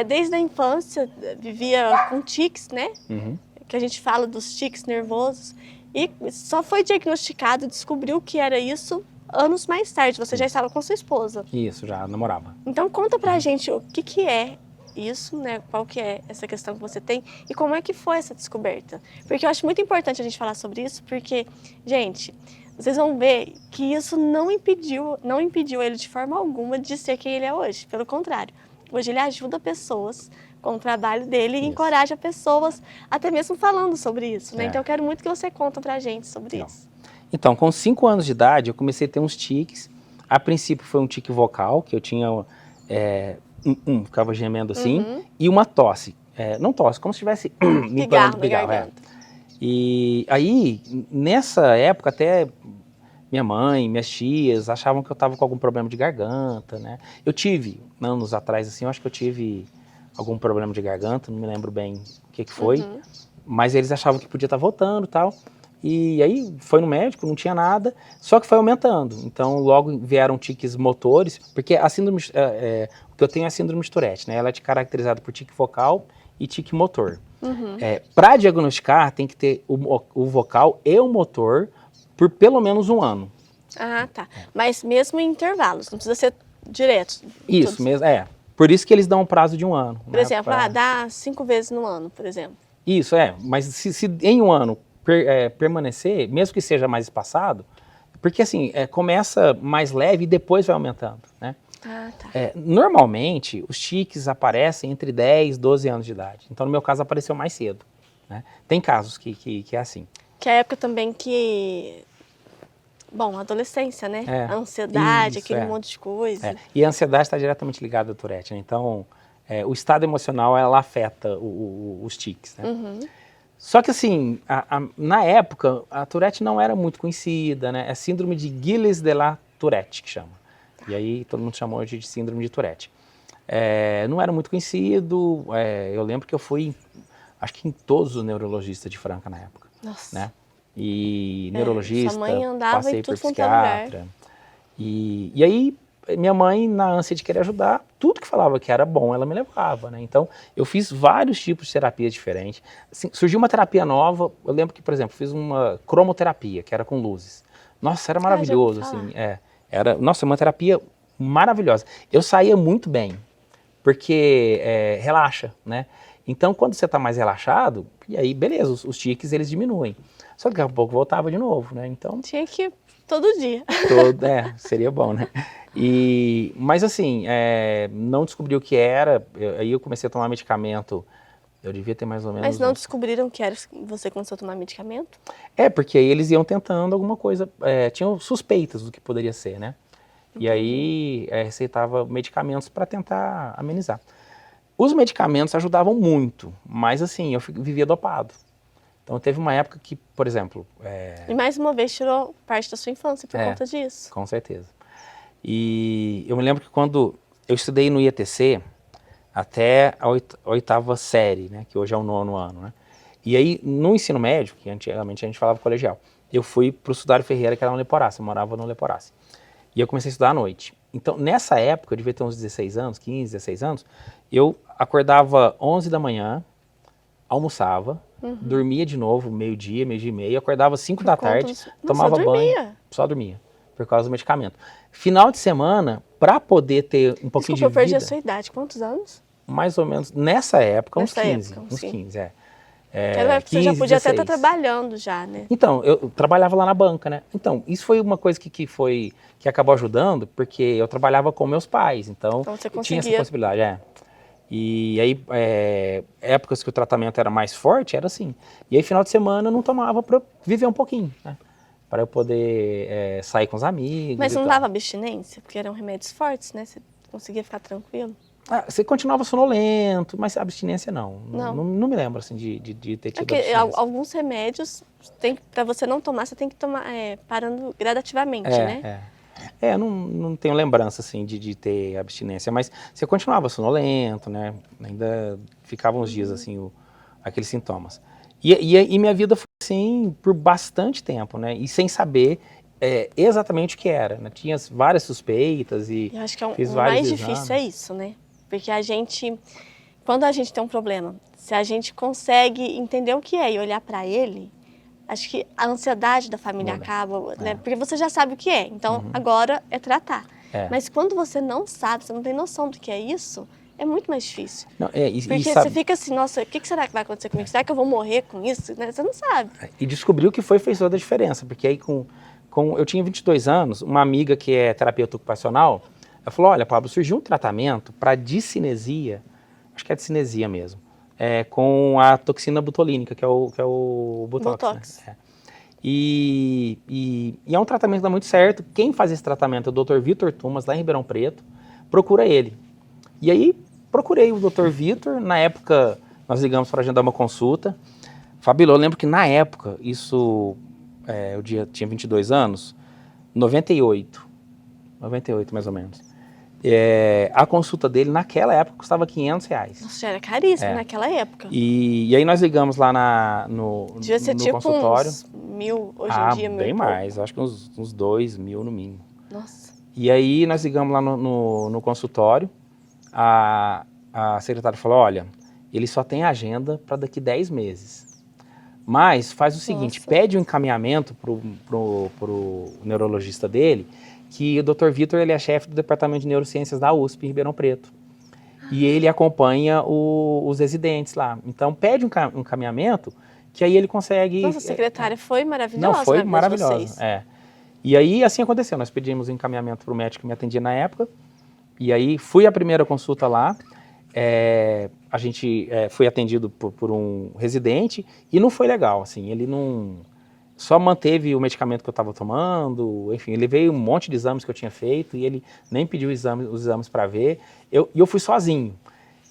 desde a infância, vivia com tiques, né? Que a gente fala dos tiques nervosos, e só foi diagnosticado, descobriu que era isso anos mais tarde. Você já estava com sua esposa. Isso, já namorava. Então conta pra gente o que é isso, né? Qual que é essa questão que você tem e como é que foi essa descoberta. Porque eu acho muito importante a gente falar sobre isso, porque, gente, vocês vão ver que isso não impediu ele de forma alguma de ser quem ele é hoje. Pelo contrário, hoje ele ajuda pessoas com o trabalho dele e encoraja pessoas, até mesmo falando sobre isso, né? Então eu quero muito que você conte pra gente sobre isso. Então, com 5 anos de idade, eu comecei a ter uns tiques. A princípio foi um tique vocal, que eu tinha, ficava gemendo assim, e uma tosse. Não tosse, como se estivesse limpando o pigarro. E aí, nessa época, até minha mãe, minhas tias achavam que eu estava com algum problema de garganta, né? Eu tive, anos atrás, assim, eu acho que eu tive algum problema de garganta, não me lembro bem o que foi, mas eles achavam que podia estar voltando e tal. E aí foi no médico, não tinha nada, só que foi aumentando. Então logo vieram tiques motores, porque a síndrome, o que eu tenho é a síndrome de Tourette, né? Ela é caracterizada por tique vocal e tique motor. Para diagnosticar tem que ter o vocal e o motor por pelo menos 1 ano. Ah, tá. Mas mesmo em intervalos, não precisa ser direto. Isso mesmo, Por isso que eles dão um prazo de 1 ano. Por exemplo, dá 5 vezes no ano, por exemplo. Isso, mas se em 1 ano permanecer, mesmo que seja mais espaçado, porque assim, começa mais leve e depois vai aumentando, né? Ah, tá. Normalmente, os tiques aparecem entre 10 e 12 anos de idade. Então, no meu caso, apareceu mais cedo, né? Tem casos que é assim. Que é a época também que... Bom, adolescência, né? A ansiedade, aquele monte de coisa. E a ansiedade está diretamente ligada ao Tourette, né? Então, o estado emocional, ela afeta os tiques, né? Só que assim, na época, a Tourette não era muito conhecida, né? É síndrome de Gilles de la Tourette que chama. E aí todo mundo chamou hoje de síndrome de Tourette. Não era muito conhecido, eu lembro que eu fui, acho que em todos os neurologistas de Franca na época. Nossa. Né? E neurologista, sua mãe andava passei em tudo por psiquiatra. E aí, minha mãe, na ânsia de querer ajudar, tudo que falava que era bom, ela me levava, né? Então, eu fiz vários tipos de terapias diferentes. Assim, surgiu uma terapia nova, eu lembro que, por exemplo, fiz uma cromoterapia, que era com luzes. Nossa, era maravilhoso, assim. Era, nossa, uma terapia maravilhosa. Eu saía muito bem, porque relaxa, né? Então, quando você está mais relaxado, e aí, beleza, os tiques, eles diminuem. Só que daqui a pouco voltava de novo, né? Então... Tinha que ir todo dia. Seria bom, né? Mas assim, não descobri o que era, aí eu comecei a tomar medicamento, eu devia ter mais ou menos... Mas não descobriram que era você começou a tomar medicamento? Porque aí eles iam tentando alguma coisa, tinham suspeitas do que poderia ser, né? E aí receitava medicamentos para tentar amenizar. Os medicamentos ajudavam muito, mas assim, eu vivia dopado. Então teve uma época que, por exemplo... E mais uma vez tirou parte da sua infância por conta disso. Com certeza. E eu me lembro que quando eu estudei no IETC, até a 8ª série, né, que hoje é o 9º ano, né? E aí, no ensino médio, que antigamente a gente falava colegial, eu fui para o Sudário Ferreira, que era no Leporácio, eu morava no Leporácio. E eu comecei a estudar à noite. Então, nessa época, eu devia ter uns 16 anos, 15, 16 anos, eu acordava 11 da manhã, almoçava, dormia de novo, meio-dia, meio-dia e meio, acordava 5 da tarde, tomava banho, só dormia, por causa do medicamento. Final de semana, para poder ter um pouquinho de vida... Desculpa, eu perdi a sua idade, quantos anos? Mais ou menos nessa época, uns 15. Uns 15, Naquela época você já podia 16. Até estar trabalhando já, né? Então, eu trabalhava lá na banca, né? Então, isso foi uma coisa que acabou ajudando, porque eu trabalhava com meus pais, então você tinha essa possibilidade, E aí, épocas que o tratamento era mais forte, era assim. E aí, final de semana, eu não tomava para viver um pouquinho, né? Para eu poder sair com os amigos. Mas não dava abstinência? Porque eram remédios fortes, né? Você conseguia ficar tranquilo? Você continuava sonolento, mas abstinência não. Não me lembro assim de ter tido abstinência. Alguns remédios, para você não tomar, você tem que tomar parando gradativamente, né? Não tenho lembrança assim de ter abstinência, mas você continuava sonolento, né? Ainda ficavam uns dias assim, aqueles sintomas. E minha vida foi assim por bastante tempo, né? E sem saber exatamente o que era, né? Tinha várias suspeitas e eu acho que fiz vários mais difícil é isso, né? Porque quando a gente tem um problema, se a gente consegue entender o que é e olhar para ele, acho que a ansiedade da família acaba, né? Porque você já sabe o que é, então agora é tratar. Mas quando você não sabe, você não tem noção do que é isso, é muito mais difícil. Porque você fica assim, nossa, o que será que vai acontecer comigo? Será que eu vou morrer com isso? Né? Você não sabe. E descobriu o que fez toda a diferença, porque aí eu tinha 22 anos, uma amiga que é terapeuta ocupacional, ela falou, olha, Pablo, surgiu um tratamento para discinesia, acho que é discinesia mesmo, com a toxina botulínica, que é o Botox. Né? E é um tratamento que dá muito certo. Quem faz esse tratamento é o Dr. Vitor Tumas, lá em Ribeirão Preto. Procura ele. E aí, procurei o Dr. Vitor. Na época, nós ligamos para agendar uma consulta. Fabíola, eu lembro que na época, eu tinha 22 anos, 98 mais ou menos. A consulta dele naquela época custava R$500. Nossa, já era caríssimo naquela época. E aí nós ligamos lá no devia ser no tipo consultório. Uns 1.000 hoje em dia, 1.000 bem e mais, acho que uns 2.000 no mínimo. Nossa. E aí nós ligamos lá no consultório, a secretária falou, olha, ele só tem agenda para daqui 10 meses. Mas faz o seguinte, pede um encaminhamento pro neurologista dele, que o Dr. Vitor ele é chefe do Departamento de Neurociências da USP em Ribeirão Preto. E ele acompanha os residentes lá. Então, pede um encaminhamento, que aí ele consegue... Nossa, a secretária foi maravilhosa. Não, foi maravilhosa. E aí, assim aconteceu. Nós pedimos um encaminhamento para o médico que me atendia na época. E aí, fui à primeira consulta lá. A gente foi atendido por um residente e não foi legal, assim. Ele não... Só manteve o medicamento que eu estava tomando, enfim, ele veio um monte de exames que eu tinha feito e ele nem pediu os exames para ver. Eu fui sozinho.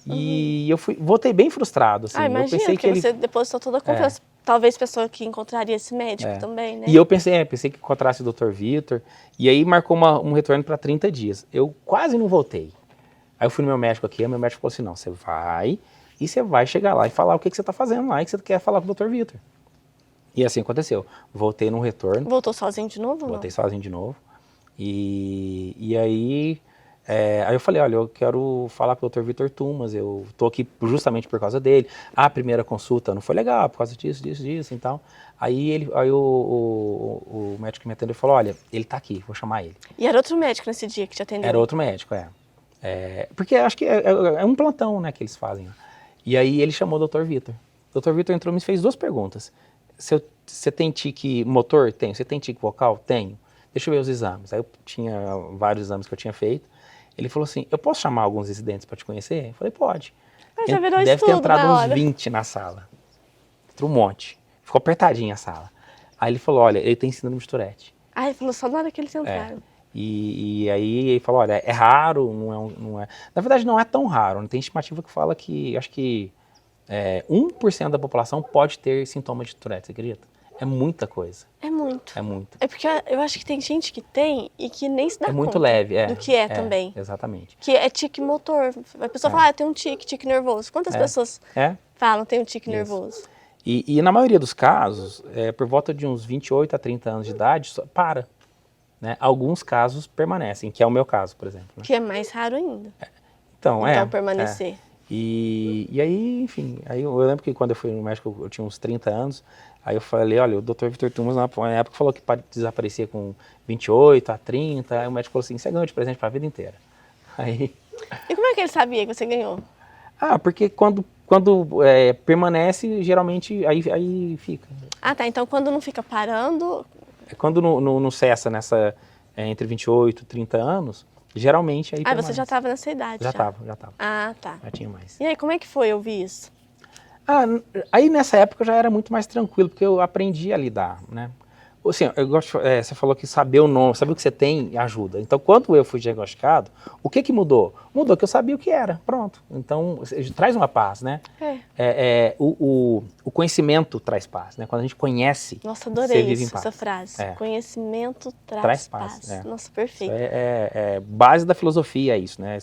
E eu voltei bem frustrado, assim. Imagina, eu pensei porque você depositou toda a confiança. Talvez pessoa que encontraria esse médico também, né? E eu pensei que encontrasse o Dr. Vitor. E aí marcou um retorno para 30 dias. Eu quase não voltei. Aí eu fui no meu médico aqui, meu médico falou assim, não, você vai chegar lá e falar o que você está fazendo lá e que você quer falar com o Dr. Vitor. E assim aconteceu. Voltei no retorno. Voltou sozinho de novo? Voltei sozinho de novo. E aí eu falei, olha, eu quero falar com o Dr. Vitor Tumas, eu tô aqui justamente por causa dele. A primeira consulta não foi legal, por causa disso, então. Aí o médico que me atendeu falou, olha, ele tá aqui, vou chamar ele. E era outro médico nesse dia que te atendeu? Era outro médico, porque acho que é um plantão, né, que eles fazem. E aí ele chamou o Dr. Vitor. O Dr. Vitor entrou e me fez 2 perguntas. Você tem tique motor? Tenho. Você tem tique vocal? Tenho. Deixa eu ver os exames. Aí eu tinha vários exames que eu tinha feito. Ele falou assim, eu posso chamar alguns residentes para te conhecer? Eu falei, pode. Deve ter entrado uns 20 na sala. Entrou um monte. Ficou apertadinha a sala. Aí ele falou, olha, ele tem síndrome de Tourette. Ele falou só na hora que eles entraram. E aí ele falou, olha, é raro, não é... Na verdade não é tão raro. Tem estimativa que fala que, acho que 1% da população pode ter sintomas de Tourette, você acredita? É muita coisa. É muito. É muito. É porque eu acho que tem gente que tem e que nem se dá conta. É muito leve, do que também. Exatamente. Que é tique motor. A pessoa fala, eu tenho um tique nervoso. Quantas pessoas falam tem um tique nervoso? E na maioria dos casos, por volta de uns 28 a 30 anos de idade, para. Né? Alguns casos permanecem, que é o meu caso, por exemplo. Né? Que é mais raro ainda. Então permanecer. E aí, enfim, aí eu lembro que quando eu fui no médico, eu tinha uns 30 anos, aí eu falei, olha, o Dr. Vitor Tumas na época falou que pode desaparecer com 28 a 30, aí o médico falou assim, você ganhou de presente para a vida inteira. Aí... E como é que ele sabia que você ganhou? Porque quando permanece, geralmente aí fica. Tá. Então quando não fica parando... Quando não cessa entre 28 e 30 anos, geralmente aí permanece. Você já estava nessa idade? Já estava. Tá. Já tinha mais. E aí, como é que foi ouvir isso? Aí nessa época eu já era muito mais tranquilo, porque eu aprendi a lidar, né? Assim, eu gosto, você falou que saber o nome, saber o que você tem ajuda. Então, quando eu fui diagnosticado, o que mudou? Mudou que eu sabia o que era, pronto. Então, traz uma paz, né? O conhecimento traz paz, né? Quando a gente conhece, Nossa, adorei você vive em paz. Essa frase. Conhecimento traz paz. Nossa, perfeito. É base da filosofia, isso, né?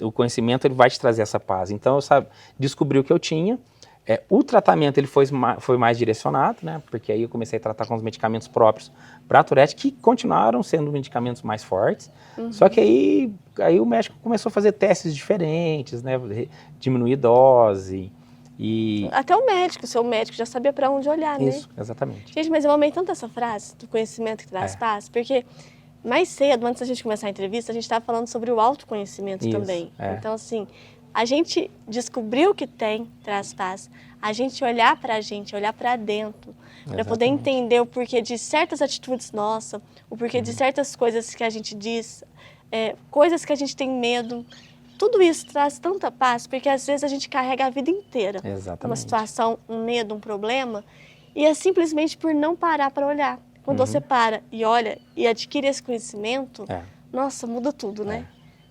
O conhecimento ele vai te trazer essa paz. Então, eu descobri o que eu tinha. O tratamento ele foi mais direcionado, né? Porque aí eu comecei a tratar com os medicamentos próprios para a Tourette, que continuaram sendo medicamentos mais fortes. Só que aí o médico começou a fazer testes diferentes, né? Diminuir dose e... Até o seu médico já sabia para onde olhar, né? Isso, exatamente. Gente, mas eu amei tanto essa frase do conhecimento que traz paz, porque mais cedo, antes da gente começar a entrevista, a gente estava falando sobre o autoconhecimento também. Então, assim... A gente descobrir o que tem, traz paz. A gente olhar para dentro, para poder entender o porquê de certas atitudes nossas, o porquê de certas coisas que a gente diz, coisas que a gente tem medo. Tudo isso traz tanta paz, porque às vezes a gente carrega a vida inteira. Uma situação, um medo, um problema, e é simplesmente por não parar para olhar. Quando você para e olha e adquire esse conhecimento, nossa, muda tudo, né?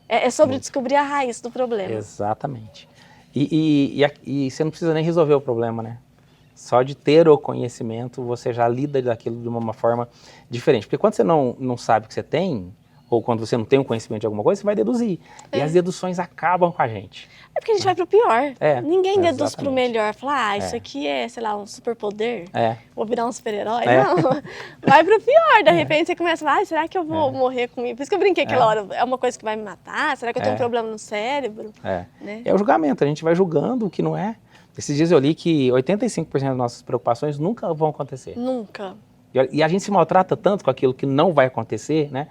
É sobre descobrir a raiz do problema. Exatamente. E você não precisa nem resolver o problema, né? Só de ter o conhecimento, você já lida daquilo de uma forma diferente. Porque quando você não sabe o que você tem, ou quando você não tem um conhecimento de alguma coisa, você vai deduzir. E as deduções acabam com a gente. Porque a gente vai pro pior. Ninguém deduz exatamente. pro melhor. Fala, isso aqui é, sei lá, um superpoder. Vou virar um super-herói. Não, vai pro pior. De repente você começa a falar, será que eu vou morrer com isso? Por isso que eu brinquei aquela hora, é uma coisa que vai me matar? Será que eu tenho um problema no cérebro? Né? É o julgamento, a gente vai julgando o que não é. Esses dias eu li que 85% das nossas preocupações nunca vão acontecer. Nunca. E a gente se maltrata tanto com aquilo que não vai acontecer, né?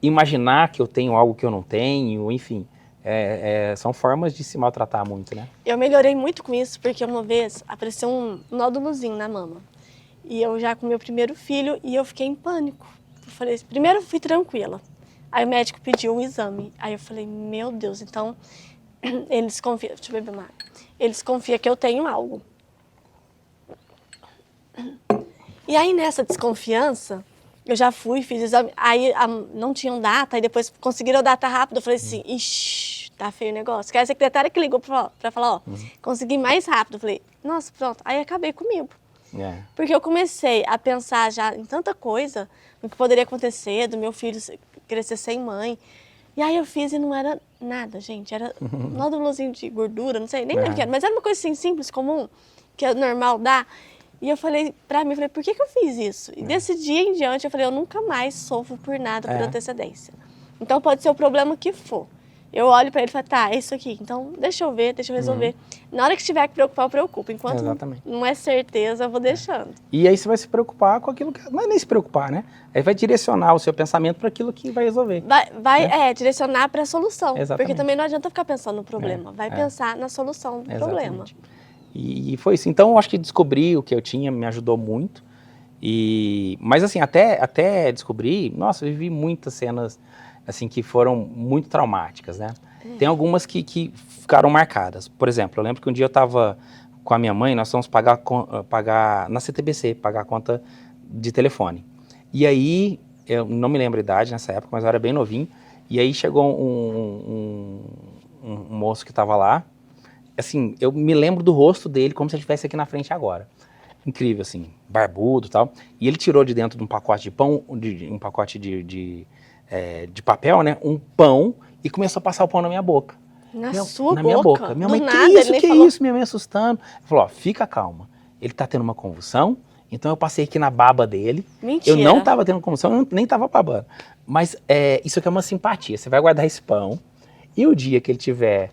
Imaginar que eu tenho algo que eu não tenho, enfim, são formas de se maltratar muito, né? Eu melhorei muito com isso, porque uma vez apareceu um nódulozinho na mama. E eu já com meu primeiro filho, e eu fiquei em pânico. Eu falei, primeiro eu fui tranquila. Aí o médico pediu um exame. Aí eu falei, meu Deus, então eles confiam, deixa eu beber uma água. Eles confiam que eu tenho algo. E aí nessa desconfiança, eu já fui, fiz exame, aí não tinham data, aí depois conseguiram data rápido, eu falei assim, ixi, tá feio o negócio. Que a secretária que ligou pra falar, consegui mais rápido. Eu falei, nossa, pronto, aí acabei comigo. Porque eu comecei a pensar já em tanta coisa, no que poderia acontecer, do meu filho crescer sem mãe. E aí eu fiz e não era nada, gente, era um nódulozinho de gordura, não sei, nem lembro o que era, mas era uma coisa assim simples, comum, que é normal dar. E eu falei pra mim, por que eu fiz isso? E desse dia em diante eu falei, eu nunca mais sofro por nada por antecedência. Então pode ser o problema que for. Eu olho pra ele e falo, tá, é isso aqui, então deixa eu ver, deixa eu resolver. Na hora que tiver que preocupar, eu preocupo. Enquanto não é certeza, eu vou deixando. E aí você vai se preocupar com aquilo que... Não é nem se preocupar, né? Aí vai direcionar o seu pensamento para aquilo que vai resolver. Vai direcionar para a solução. Exatamente. Porque também não adianta ficar pensando no problema. Vai pensar na solução do problema. E foi isso. Então, eu acho que descobrir o que eu tinha me ajudou muito. Mas assim, até descobrir, nossa, eu vivi muitas cenas assim, que foram muito traumáticas, né? Tem algumas que ficaram marcadas. Por exemplo, eu lembro que um dia eu estava com a minha mãe, nós fomos pagar na CTBC, pagar a conta de telefone. E aí, eu não me lembro a idade nessa época, mas eu era bem novinho, e aí chegou um moço que estava lá, assim, eu me lembro do rosto dele como se ele estivesse aqui na frente agora. Incrível, assim, barbudo e tal. E ele tirou de dentro de um pacote de pão, um pacote de papel, né, um pão, e começou a passar o pão na minha boca. Na minha boca. Minha mãe, que isso? Minha mãe assustando. Ele falou, ó, fica calma. Ele tá tendo uma convulsão, então eu passei aqui na baba dele. Mentira. Eu não tava tendo convulsão, eu nem tava babando. Mas isso aqui é uma simpatia. Você vai guardar esse pão, e o dia que ele tiver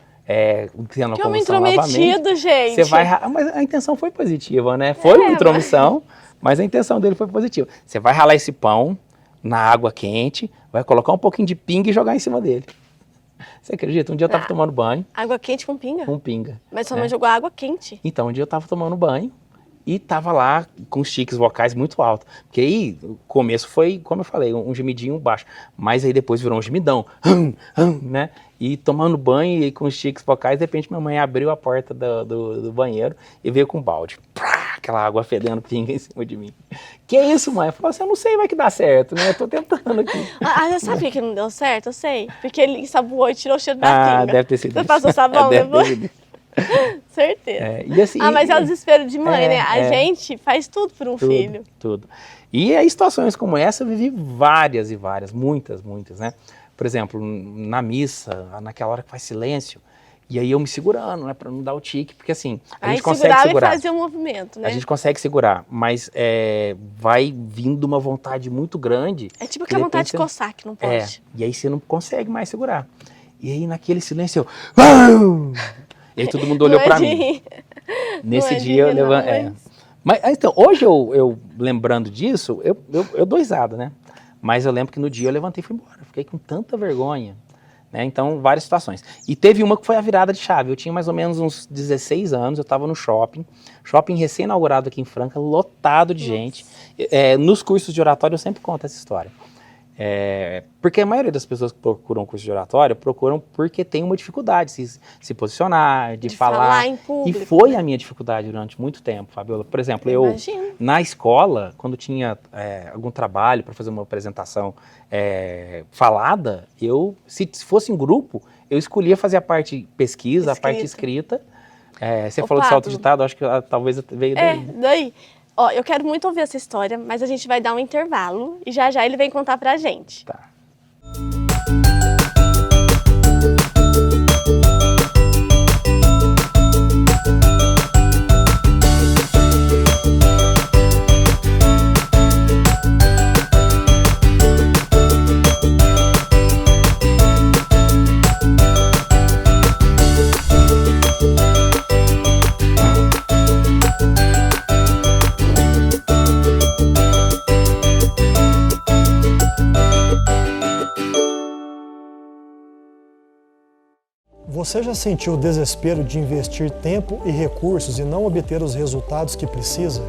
tendo uma convulsão novamente, gente. você vai... Mas a intenção foi positiva, né? Foi uma intromissão, mas a intenção dele foi positiva. Você vai ralar esse pão na água quente, vai colocar um pouquinho de pinga e jogar em cima dele. Você acredita? Um dia eu tava tomando banho. Água quente com pinga? Com pinga. Mas sua mãe jogou água quente. Então, um dia eu tava tomando banho e tava lá com os tiques vocais muito altos. Porque aí, o começo foi, como eu falei, um gemidinho baixo. Mas aí depois virou um gemidão, né? E tomando banho e com os tiques vocais, de repente minha mãe abriu a porta do banheiro e veio com um balde. Aquela água fedendo pinga em cima de mim. Que isso, mãe? Eu falei assim, eu não sei, vai que dá certo, né? Eu tô tentando aqui. Você sabia que não deu certo? Eu sei. Porque ele ensaboou e tirou o cheiro da pinga. Deve ter sido Você passou sabão depois? E Certeza. assim, mas é o desespero de mãe, né? A gente faz tudo por um filho. Tudo. E aí, situações como essa, eu vivi várias e várias, muitas, né? Por exemplo, na missa, naquela hora que faz silêncio, e aí eu me segurando, né, pra não dar o tique, porque assim, a gente consegue segurar. E fazer um movimento, né? A gente consegue segurar, mas vai vindo uma vontade muito grande. É tipo aquela vontade de coçar, que não pode. E aí você não consegue mais segurar. E aí naquele silêncio eu... E aí todo mundo olhou pra mim. Nesse dia eu levantei. Mas então, hoje eu lembrando disso, eu dou risada, né? Mas eu lembro que no dia eu levantei e fui embora. Fiquei com tanta vergonha. Né? Então, várias situações. E teve uma que foi a virada de chave. Eu tinha mais ou menos uns 16 anos, eu estava no shopping recém-inaugurado aqui em Franca, lotado de gente. Nos cursos de oratório eu sempre conto essa história. Porque a maioria das pessoas que procuram curso de oratório procuram porque tem uma dificuldade de se posicionar, de falar em público. E foi a minha dificuldade durante muito tempo, Fabiola. Por exemplo, eu na escola, quando tinha algum trabalho para fazer uma apresentação falada, se fosse em grupo, eu escolhia fazer a parte pesquisa, a parte escrita. Você falou de salto ditado, acho que talvez veio daí. Ó, eu quero muito ouvir essa história, mas a gente vai dar um intervalo e já ele vem contar pra gente. Tá. Você já sentiu o desespero de investir tempo e recursos e não obter os resultados que precisa?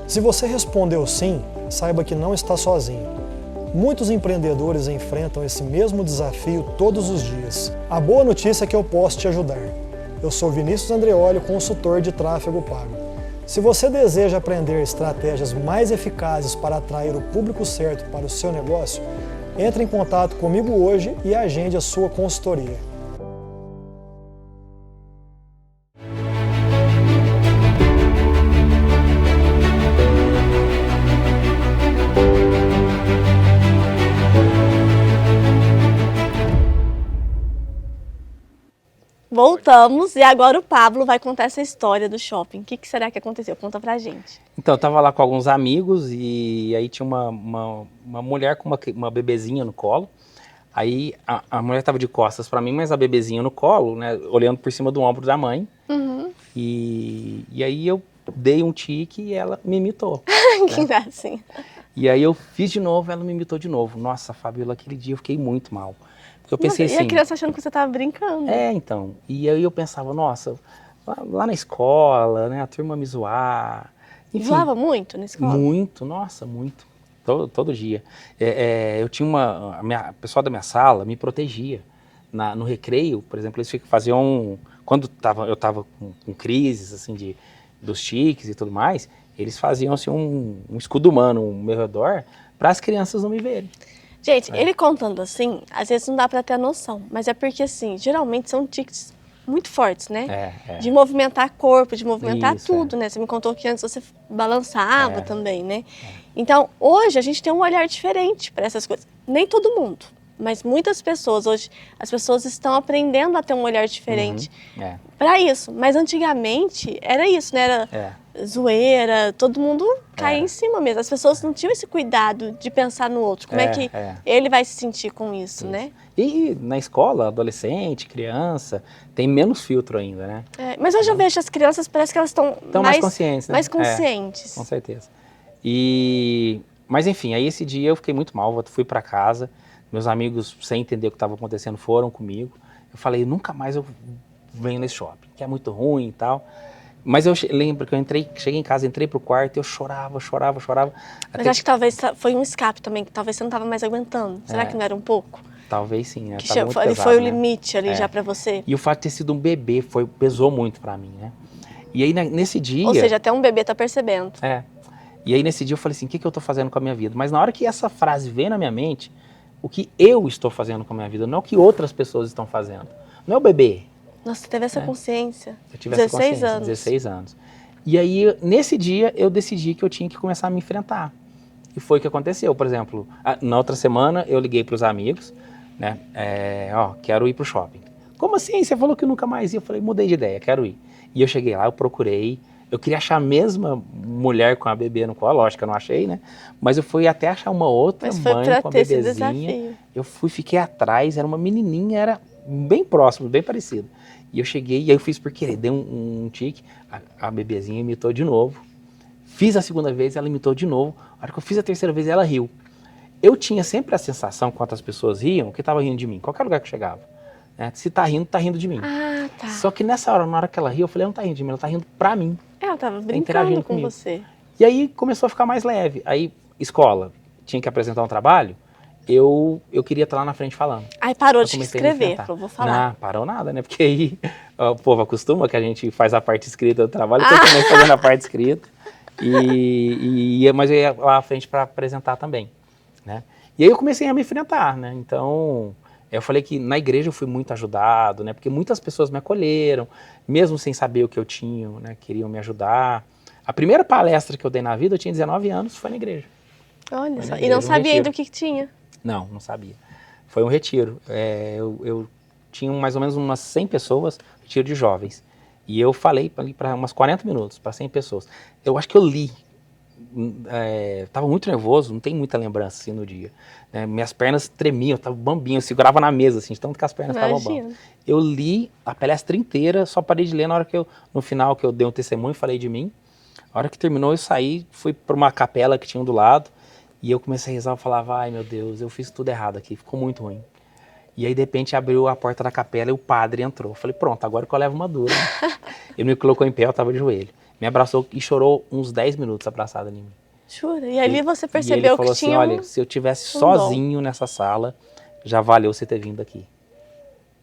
Se você respondeu sim, saiba que não está sozinho. Muitos empreendedores enfrentam esse mesmo desafio todos os dias. A boa notícia é que eu posso te ajudar. Eu sou Vinícius Andreoli, consultor de tráfego pago. Se você deseja aprender estratégias mais eficazes para atrair o público certo para o seu negócio, entre em contato comigo hoje e agende a sua consultoria. Voltamos e agora o Pablo vai contar essa história do shopping. O que será que aconteceu? Conta pra gente. Então, eu tava lá com alguns amigos e aí tinha uma mulher com uma bebezinha no colo. Aí a mulher tava de costas pra mim, mas a bebezinha no colo, né, olhando por cima do ombro da mãe. Uhum. E aí eu dei um tique e ela me imitou. Que gracinha. E aí eu fiz de novo, ela me imitou de novo. Nossa, Fabiola, aquele dia eu fiquei muito mal. Eu pensei assim, e a criança achando que você tava brincando. Então. E aí eu pensava, nossa, lá na escola, né, a turma me zoar. Enfim, zoava muito na escola? Muito, nossa, muito. Todo dia. Eu tinha a pessoa da minha sala me protegia. No recreio, por exemplo, eles faziam, quando eu tava com crises, assim, dos tiques e tudo mais, eles faziam, assim, um escudo humano ao meu redor para as crianças não me verem. Gente, ele contando assim, às vezes não dá pra ter a noção, mas é porque assim, geralmente são tiques muito fortes, né? De movimentar corpo, de movimentar tudo, né? Você me contou que antes você balançava também, né? Então, hoje a gente tem um olhar diferente para essas coisas. Nem todo mundo, mas muitas pessoas, hoje as pessoas estão aprendendo a ter um olhar diferente para isso. Mas antigamente era isso, né? Era zoeira, todo mundo caía em cima mesmo. As pessoas não tinham esse cuidado de pensar no outro. Como é que ele vai se sentir com isso, né? E na escola, adolescente, criança, tem menos filtro ainda, né? Mas hoje eu vejo as crianças, parece que elas estão mais conscientes, né? Mais conscientes. Com certeza. Mas enfim, aí esse dia eu fiquei muito mal, fui para casa, Meus amigos, sem entender o que estava acontecendo, foram comigo. Eu falei, nunca mais eu venho nesse shopping, que é muito ruim e tal. Mas eu lembro que eu cheguei em casa, entrei pro quarto e eu chorava. Mas acho que talvez foi um escape também, que talvez você não estava mais aguentando. Será que não era um pouco? Talvez sim, né? Que muito pesado, foi o limite ali já pra você? E o fato de ter sido um bebê pesou muito pra mim, né? E aí nesse dia... Ou seja, até um bebê tá percebendo. E aí nesse dia eu falei assim, o que eu tô fazendo com a minha vida? Mas na hora que essa frase veio na minha mente, o que eu estou fazendo com a minha vida, não é o que outras pessoas estão fazendo. Não é o bebê. Nossa, você teve essa consciência. Eu tive essa consciência, 16 anos. E aí, nesse dia, eu decidi que eu tinha que começar a me enfrentar. E foi o que aconteceu. Por exemplo, na outra semana, eu liguei para os amigos, né? Quero ir pro shopping. Como assim? Você falou que nunca mais ia. Eu falei, mudei de ideia, quero ir. E eu cheguei lá, eu procurei. Eu queria achar a mesma mulher com a bebê no colo, lógico que eu não achei, né? Mas eu fui até achar uma outra mãe com a bebezinha. Eu fiquei atrás, era uma menininha, era bem próximo, bem parecido. E eu cheguei, e aí eu fiz por querer, dei um tique, a bebezinha imitou de novo. Fiz a segunda vez, ela imitou de novo. A hora que eu fiz a terceira vez, ela riu. Eu tinha sempre a sensação, quando as pessoas riam, que estava rindo de mim, qualquer lugar que eu chegava. Né? Se tá rindo de mim. Ah, tá. Só que nessa hora, na hora que ela riu, eu falei, ela não tá rindo de mim, ela tá rindo pra mim. Ela tava brincando com você. E aí começou a ficar mais leve. Aí, escola, tinha que apresentar um trabalho, eu queria estar lá na frente falando. Aí parou de escrever, falou, vou falar. Não, parou nada, né? Porque aí o povo acostuma que a gente faz a parte escrita do trabalho, eu também fazendo a parte escrita. Mas eu ia lá à frente para apresentar também, né? E aí eu comecei a me enfrentar, né? Então, eu falei que na igreja eu fui muito ajudado, né? Porque muitas pessoas me acolheram, mesmo sem saber o que eu tinha, né? Queriam me ajudar. A primeira palestra que eu dei na vida, eu tinha 19 anos, foi na igreja. Olha só, e não sabia ainda o que tinha? Não sabia. Foi um retiro. Eu tinha mais ou menos umas 100 pessoas, retiro de jovens. E eu falei para umas 40 minutos, para 100 pessoas. Eu acho que eu li. Tava muito nervoso, não tem muita lembrança assim no dia. Minhas pernas tremiam, tava bambinho, eu segurava na mesa, assim, de tanto que as pernas estavam bambas. Eu li a palestra inteira, só parei de ler na hora que no final que eu dei um testemunho, falei de mim. A hora que terminou, eu saí, fui para uma capela que tinha do lado, e eu comecei a rezar, eu falava, ai meu Deus, eu fiz tudo errado aqui, ficou muito ruim. E aí, de repente, abriu a porta da capela e o padre entrou. Eu falei, pronto, agora que eu levo uma dura. Ele me colocou em pé, eu tava de joelho. Me abraçou e chorou uns 10 minutos abraçado em mim. Jura? E ali você percebeu que tinha assim, olha, se eu tivesse sozinho nessa sala, já valeu você ter vindo aqui.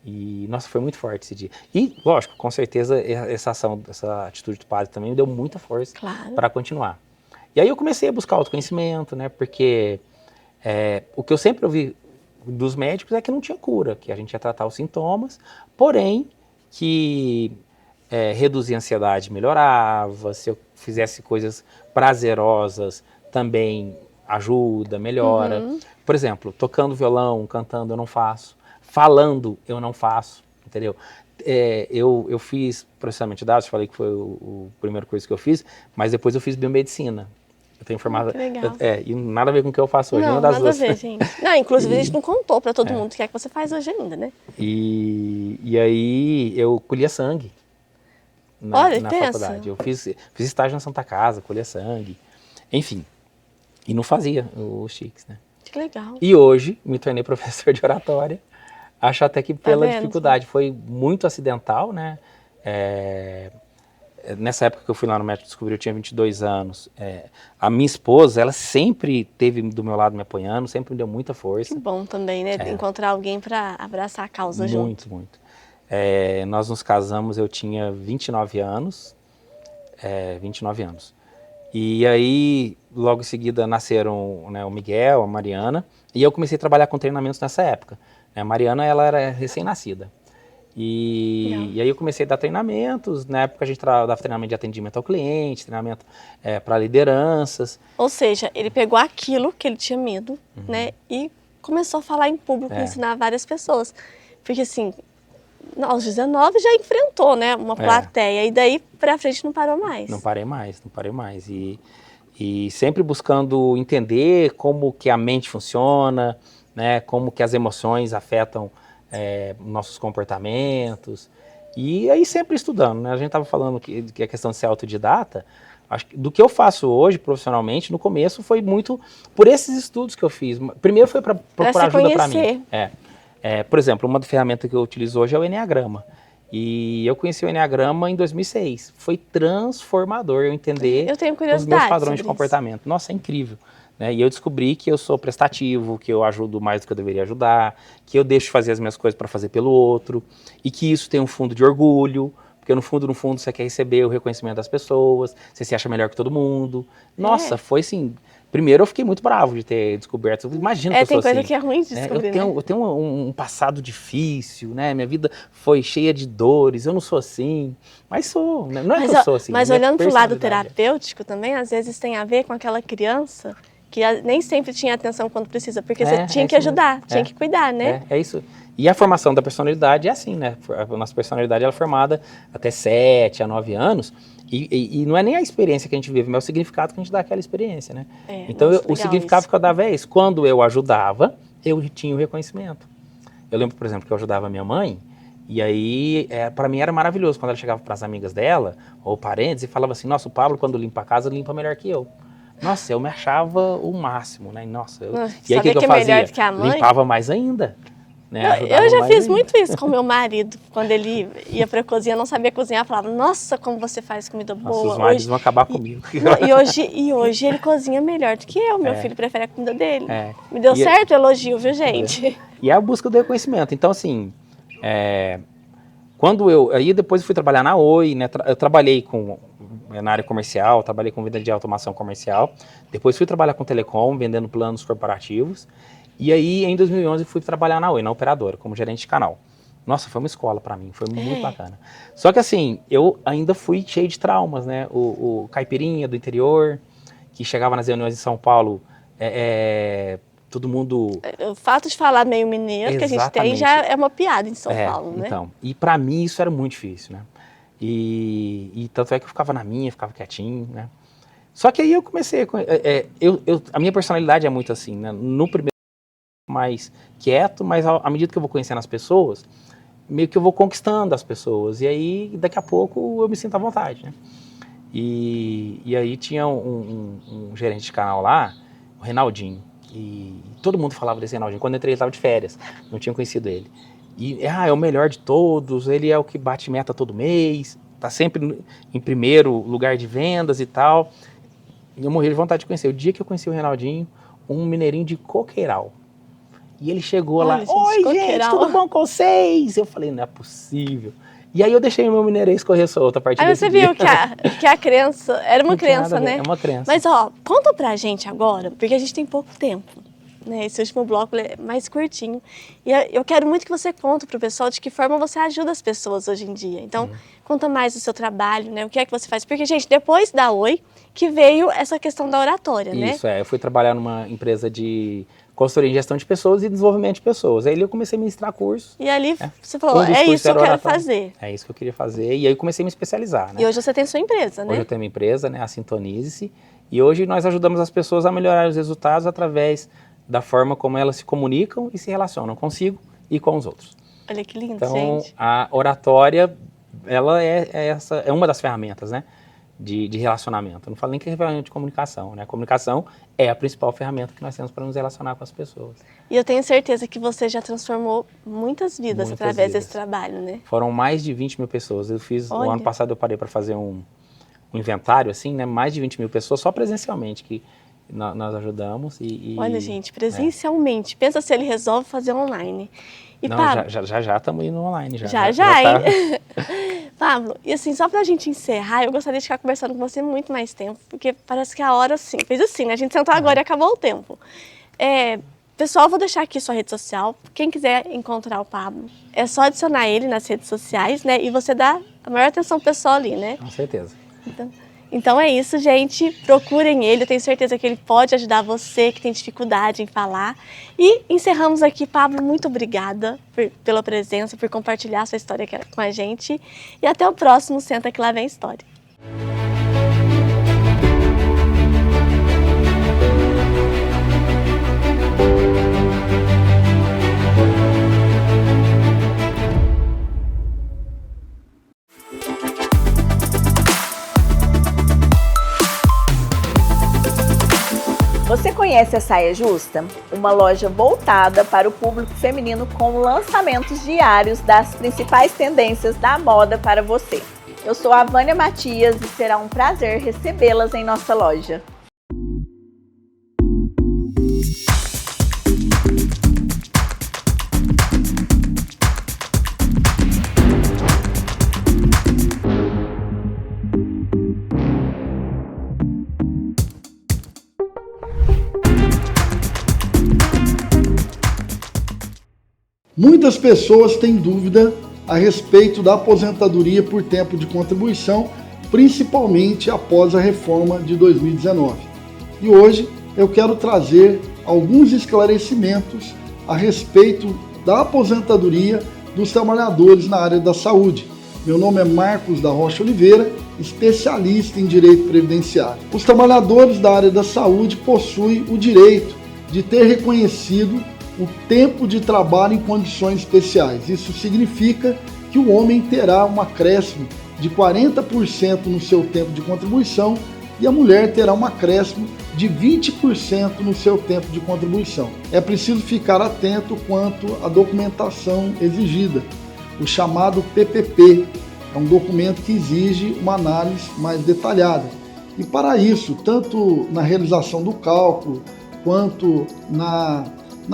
E, nossa, foi muito forte esse dia. E, lógico, com certeza, essa atitude do padre também me deu muita força para continuar. E aí eu comecei a buscar autoconhecimento, né? Porque o que eu sempre ouvi dos médicos é que não tinha cura, que a gente ia tratar os sintomas, porém que reduzir a ansiedade melhorava, se eu fizesse coisas prazerosas também ajuda, melhora. Uhum. Por exemplo, tocando violão, cantando eu não faço, falando eu não faço, entendeu? Eu fiz processamento de dados, falei que foi o primeiro coisa que eu fiz, mas depois eu fiz biomedicina. Eu tenho formado. E nada a ver com o que eu faço hoje, nenhuma das duas. Nada a ver, gente. Não, inclusive a gente não contou pra todo mundo o que é que você faz hoje ainda, né? E aí eu colhia sangue na faculdade. Eu fiz estágio na Santa Casa, colhia sangue, enfim. E não fazia os chiques, né? Que legal. E hoje me tornei professor de oratória. Acho até que pela dificuldade. Foi muito acidental, né? Nessa época que eu fui lá no médico descobri, eu tinha 22 anos. A minha esposa, ela sempre esteve do meu lado me apoiando, sempre me deu muita força. Que bom também, né? Encontrar alguém para abraçar a causa junto. Muito, muito. Nós nos casamos, eu tinha 29 anos. 29 anos. E aí, logo em seguida, nasceram, né, o Miguel, a Mariana, e eu comecei a trabalhar com treinamentos nessa época. A Mariana, ela era recém-nascida. E aí eu comecei a dar treinamentos, na época a gente dava treinamento de atendimento ao cliente, treinamento para lideranças. Ou seja, ele pegou aquilo que ele tinha medo, né, e começou a falar em público, ensinar várias pessoas. Porque assim, aos 19 já enfrentou, né, uma plateia, e daí pra frente não parou mais. Não parei mais. E sempre buscando entender como que a mente funciona, né, como que as emoções afetam nossos comportamentos, e aí sempre estudando, né? A gente estava falando que a questão de ser autodidata, Acho que do que eu faço hoje profissionalmente, no começo foi muito por esses estudos que eu fiz. Primeiro foi para procurar ajuda para mim. Por exemplo, uma ferramenta que eu utilizo hoje é o Enneagrama. E eu conheci o Enneagrama em 2006. Foi transformador eu entender os meus padrões de comportamento. Isso. Nossa, é incrível. Né? E eu descobri que eu sou prestativo, que eu ajudo mais do que eu deveria ajudar, que eu deixo de fazer as minhas coisas para fazer pelo outro, e que isso tem um fundo de orgulho, porque no fundo você quer receber o reconhecimento das pessoas, você se acha melhor que todo mundo. Nossa, foi assim... Primeiro eu fiquei muito bravo de ter descoberto. Imagina que eu sou assim. Tem coisa que é ruim de descobrir, eu tenho um passado difícil, né? Minha vida foi cheia de dores, eu não sou assim. Mas sou, né? Não é que eu sou assim. Mas olhando para o lado terapêutico também, às vezes tem a ver com aquela criança que nem sempre tinha atenção quando precisa, porque você tinha que ajudar, tinha que cuidar, né? É isso. E a formação da personalidade é assim, né? A nossa personalidade ela é formada até 7 a 9 anos. E não é nem a experiência que a gente vive, mas é o significado que a gente dá àquela experiência, né? Então, o significado que eu dava é esse. Quando eu ajudava, eu tinha o reconhecimento. Eu lembro, por exemplo, que eu ajudava a minha mãe, e aí, para mim era maravilhoso quando ela chegava para as amigas dela, ou parentes, e falava assim, nossa, o Pablo, quando limpa a casa, limpa melhor que eu. Nossa, eu me achava o máximo, né? Nossa, e aí o que eu fazia? Limpava mais ainda. Né, eu já fiz muito isso com meu marido. Quando ele ia pra cozinha, não sabia cozinhar, falava, nossa, como você faz comida boa. Nossa, os maridos vão acabar comigo. E hoje ele cozinha melhor do que eu. Meu filho prefere a comida dele. Me deu certo o elogio, viu, gente? E é a busca do reconhecimento. Então, assim, aí depois eu fui trabalhar na Oi, né? Eu trabalhei na área comercial, trabalhei com venda de automação comercial. Depois fui trabalhar com telecom, vendendo planos corporativos. E aí, em 2011, fui trabalhar na Oi, na operadora, como gerente de canal. Nossa, foi uma escola para mim, foi muito bacana. Só que assim, eu ainda fui cheio de traumas, né? O caipirinha do interior, que chegava nas reuniões em São Paulo, todo mundo... O fato de falar meio mineiro que a gente tem já é uma piada em São Paulo, né? Então, e para mim isso era muito difícil, né? E tanto é que eu ficava na minha, ficava quietinho, né? Só que aí eu comecei, a minha personalidade é muito assim, né? No primeiro mais quieto, mas à medida que eu vou conhecendo as pessoas, meio que eu vou conquistando as pessoas, e aí daqui a pouco eu me sinto à vontade, né? E aí tinha um gerente de canal lá, o Reinaldinho, e todo mundo falava desse Reinaldinho. Quando eu entrei ele estava de férias, não tinha conhecido ele. E é o melhor de todos, ele é o que bate meta todo mês, tá sempre em primeiro lugar de vendas e tal. E eu morri de vontade de conhecer. O dia que eu conheci o Reinaldinho, um mineirinho de Coqueiral. E ele chegou lá, oi gente, tudo bom com vocês? Eu falei, não é possível. E aí eu deixei o meu mineirês correr solto a partir desse dia. Aí você viu que a crença, era uma crença, né? É uma crença. Mas ó, conta pra gente agora, porque a gente tem pouco tempo, né? Esse último bloco é mais curtinho. E eu quero muito que você conte pro pessoal de que forma você ajuda as pessoas hoje em dia. Então, conta mais do seu trabalho, né? O que é que você faz? Porque, gente, depois da Oi, que veio essa questão da oratória, né? Isso, eu fui trabalhar numa empresa de consultoria em gestão de pessoas e desenvolvimento de pessoas. Aí eu comecei a ministrar cursos. E ali você falou, é isso que eu quero fazer. É isso que eu queria fazer. E aí eu comecei a me especializar, né? E hoje você tem sua empresa, né? Hoje eu tenho minha empresa, né? A Sintonize-se. E hoje nós ajudamos as pessoas a melhorar os resultados através da forma como elas se comunicam e se relacionam consigo e com os outros. Olha que lindo, então, gente. A oratória, ela é uma das ferramentas, né? De relacionamento. Eu não falo nem que é ferramenta de comunicação, né? A comunicação é a principal ferramenta que nós temos para nos relacionar com as pessoas. E eu tenho certeza que você já transformou muitas vidas através desse trabalho, né? Foram mais de 20 mil pessoas. Eu fiz, o ano passado eu parei para fazer um inventário, assim, né? Mais de 20 mil pessoas só presencialmente que nós ajudamos. Olha, gente, presencialmente. Pensa se ele resolve fazer online. E, não, Pablo, já estamos indo online. Já, hein? Pablo, e assim, só pra gente encerrar, eu gostaria de ficar conversando com você muito mais tempo, porque parece que a hora, assim, fez assim, né? A gente sentou agora e acabou o tempo. Pessoal, eu vou deixar aqui sua rede social. Quem quiser encontrar o Pablo, é só adicionar ele nas redes sociais, né? E você dá a maior atenção pessoal ali, né? Com certeza. Então é isso, gente. Procurem ele. Eu tenho certeza que ele pode ajudar você que tem dificuldade em falar. E encerramos aqui. Pablo, muito obrigada pela presença, por compartilhar sua história com a gente. E até o próximo Senta Que Lá Vem História. Você conhece a Saia Justa? Uma loja voltada para o público feminino com lançamentos diários das principais tendências da moda para você. Eu sou a Vânia Matias e será um prazer recebê-las em nossa loja. Muitas pessoas têm dúvida a respeito da aposentadoria por tempo de contribuição, principalmente após a reforma de 2019. E hoje eu quero trazer alguns esclarecimentos a respeito da aposentadoria dos trabalhadores na área da saúde. Meu nome é Marcos da Rocha Oliveira, especialista em direito previdenciário. Os trabalhadores da área da saúde possuem o direito de ter reconhecido o tempo de trabalho em condições especiais. Isso significa que o homem terá um acréscimo de 40% no seu tempo de contribuição e a mulher terá um acréscimo de 20% no seu tempo de contribuição. É preciso ficar atento quanto à documentação exigida, o chamado PPP. É um documento que exige uma análise mais detalhada. E para isso, tanto na realização do cálculo quanto na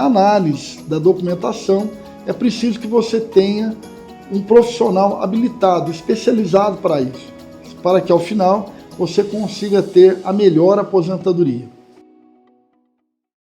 análise da documentação, é preciso que você tenha um profissional habilitado, especializado para isso, para que ao final você consiga ter a melhor aposentadoria.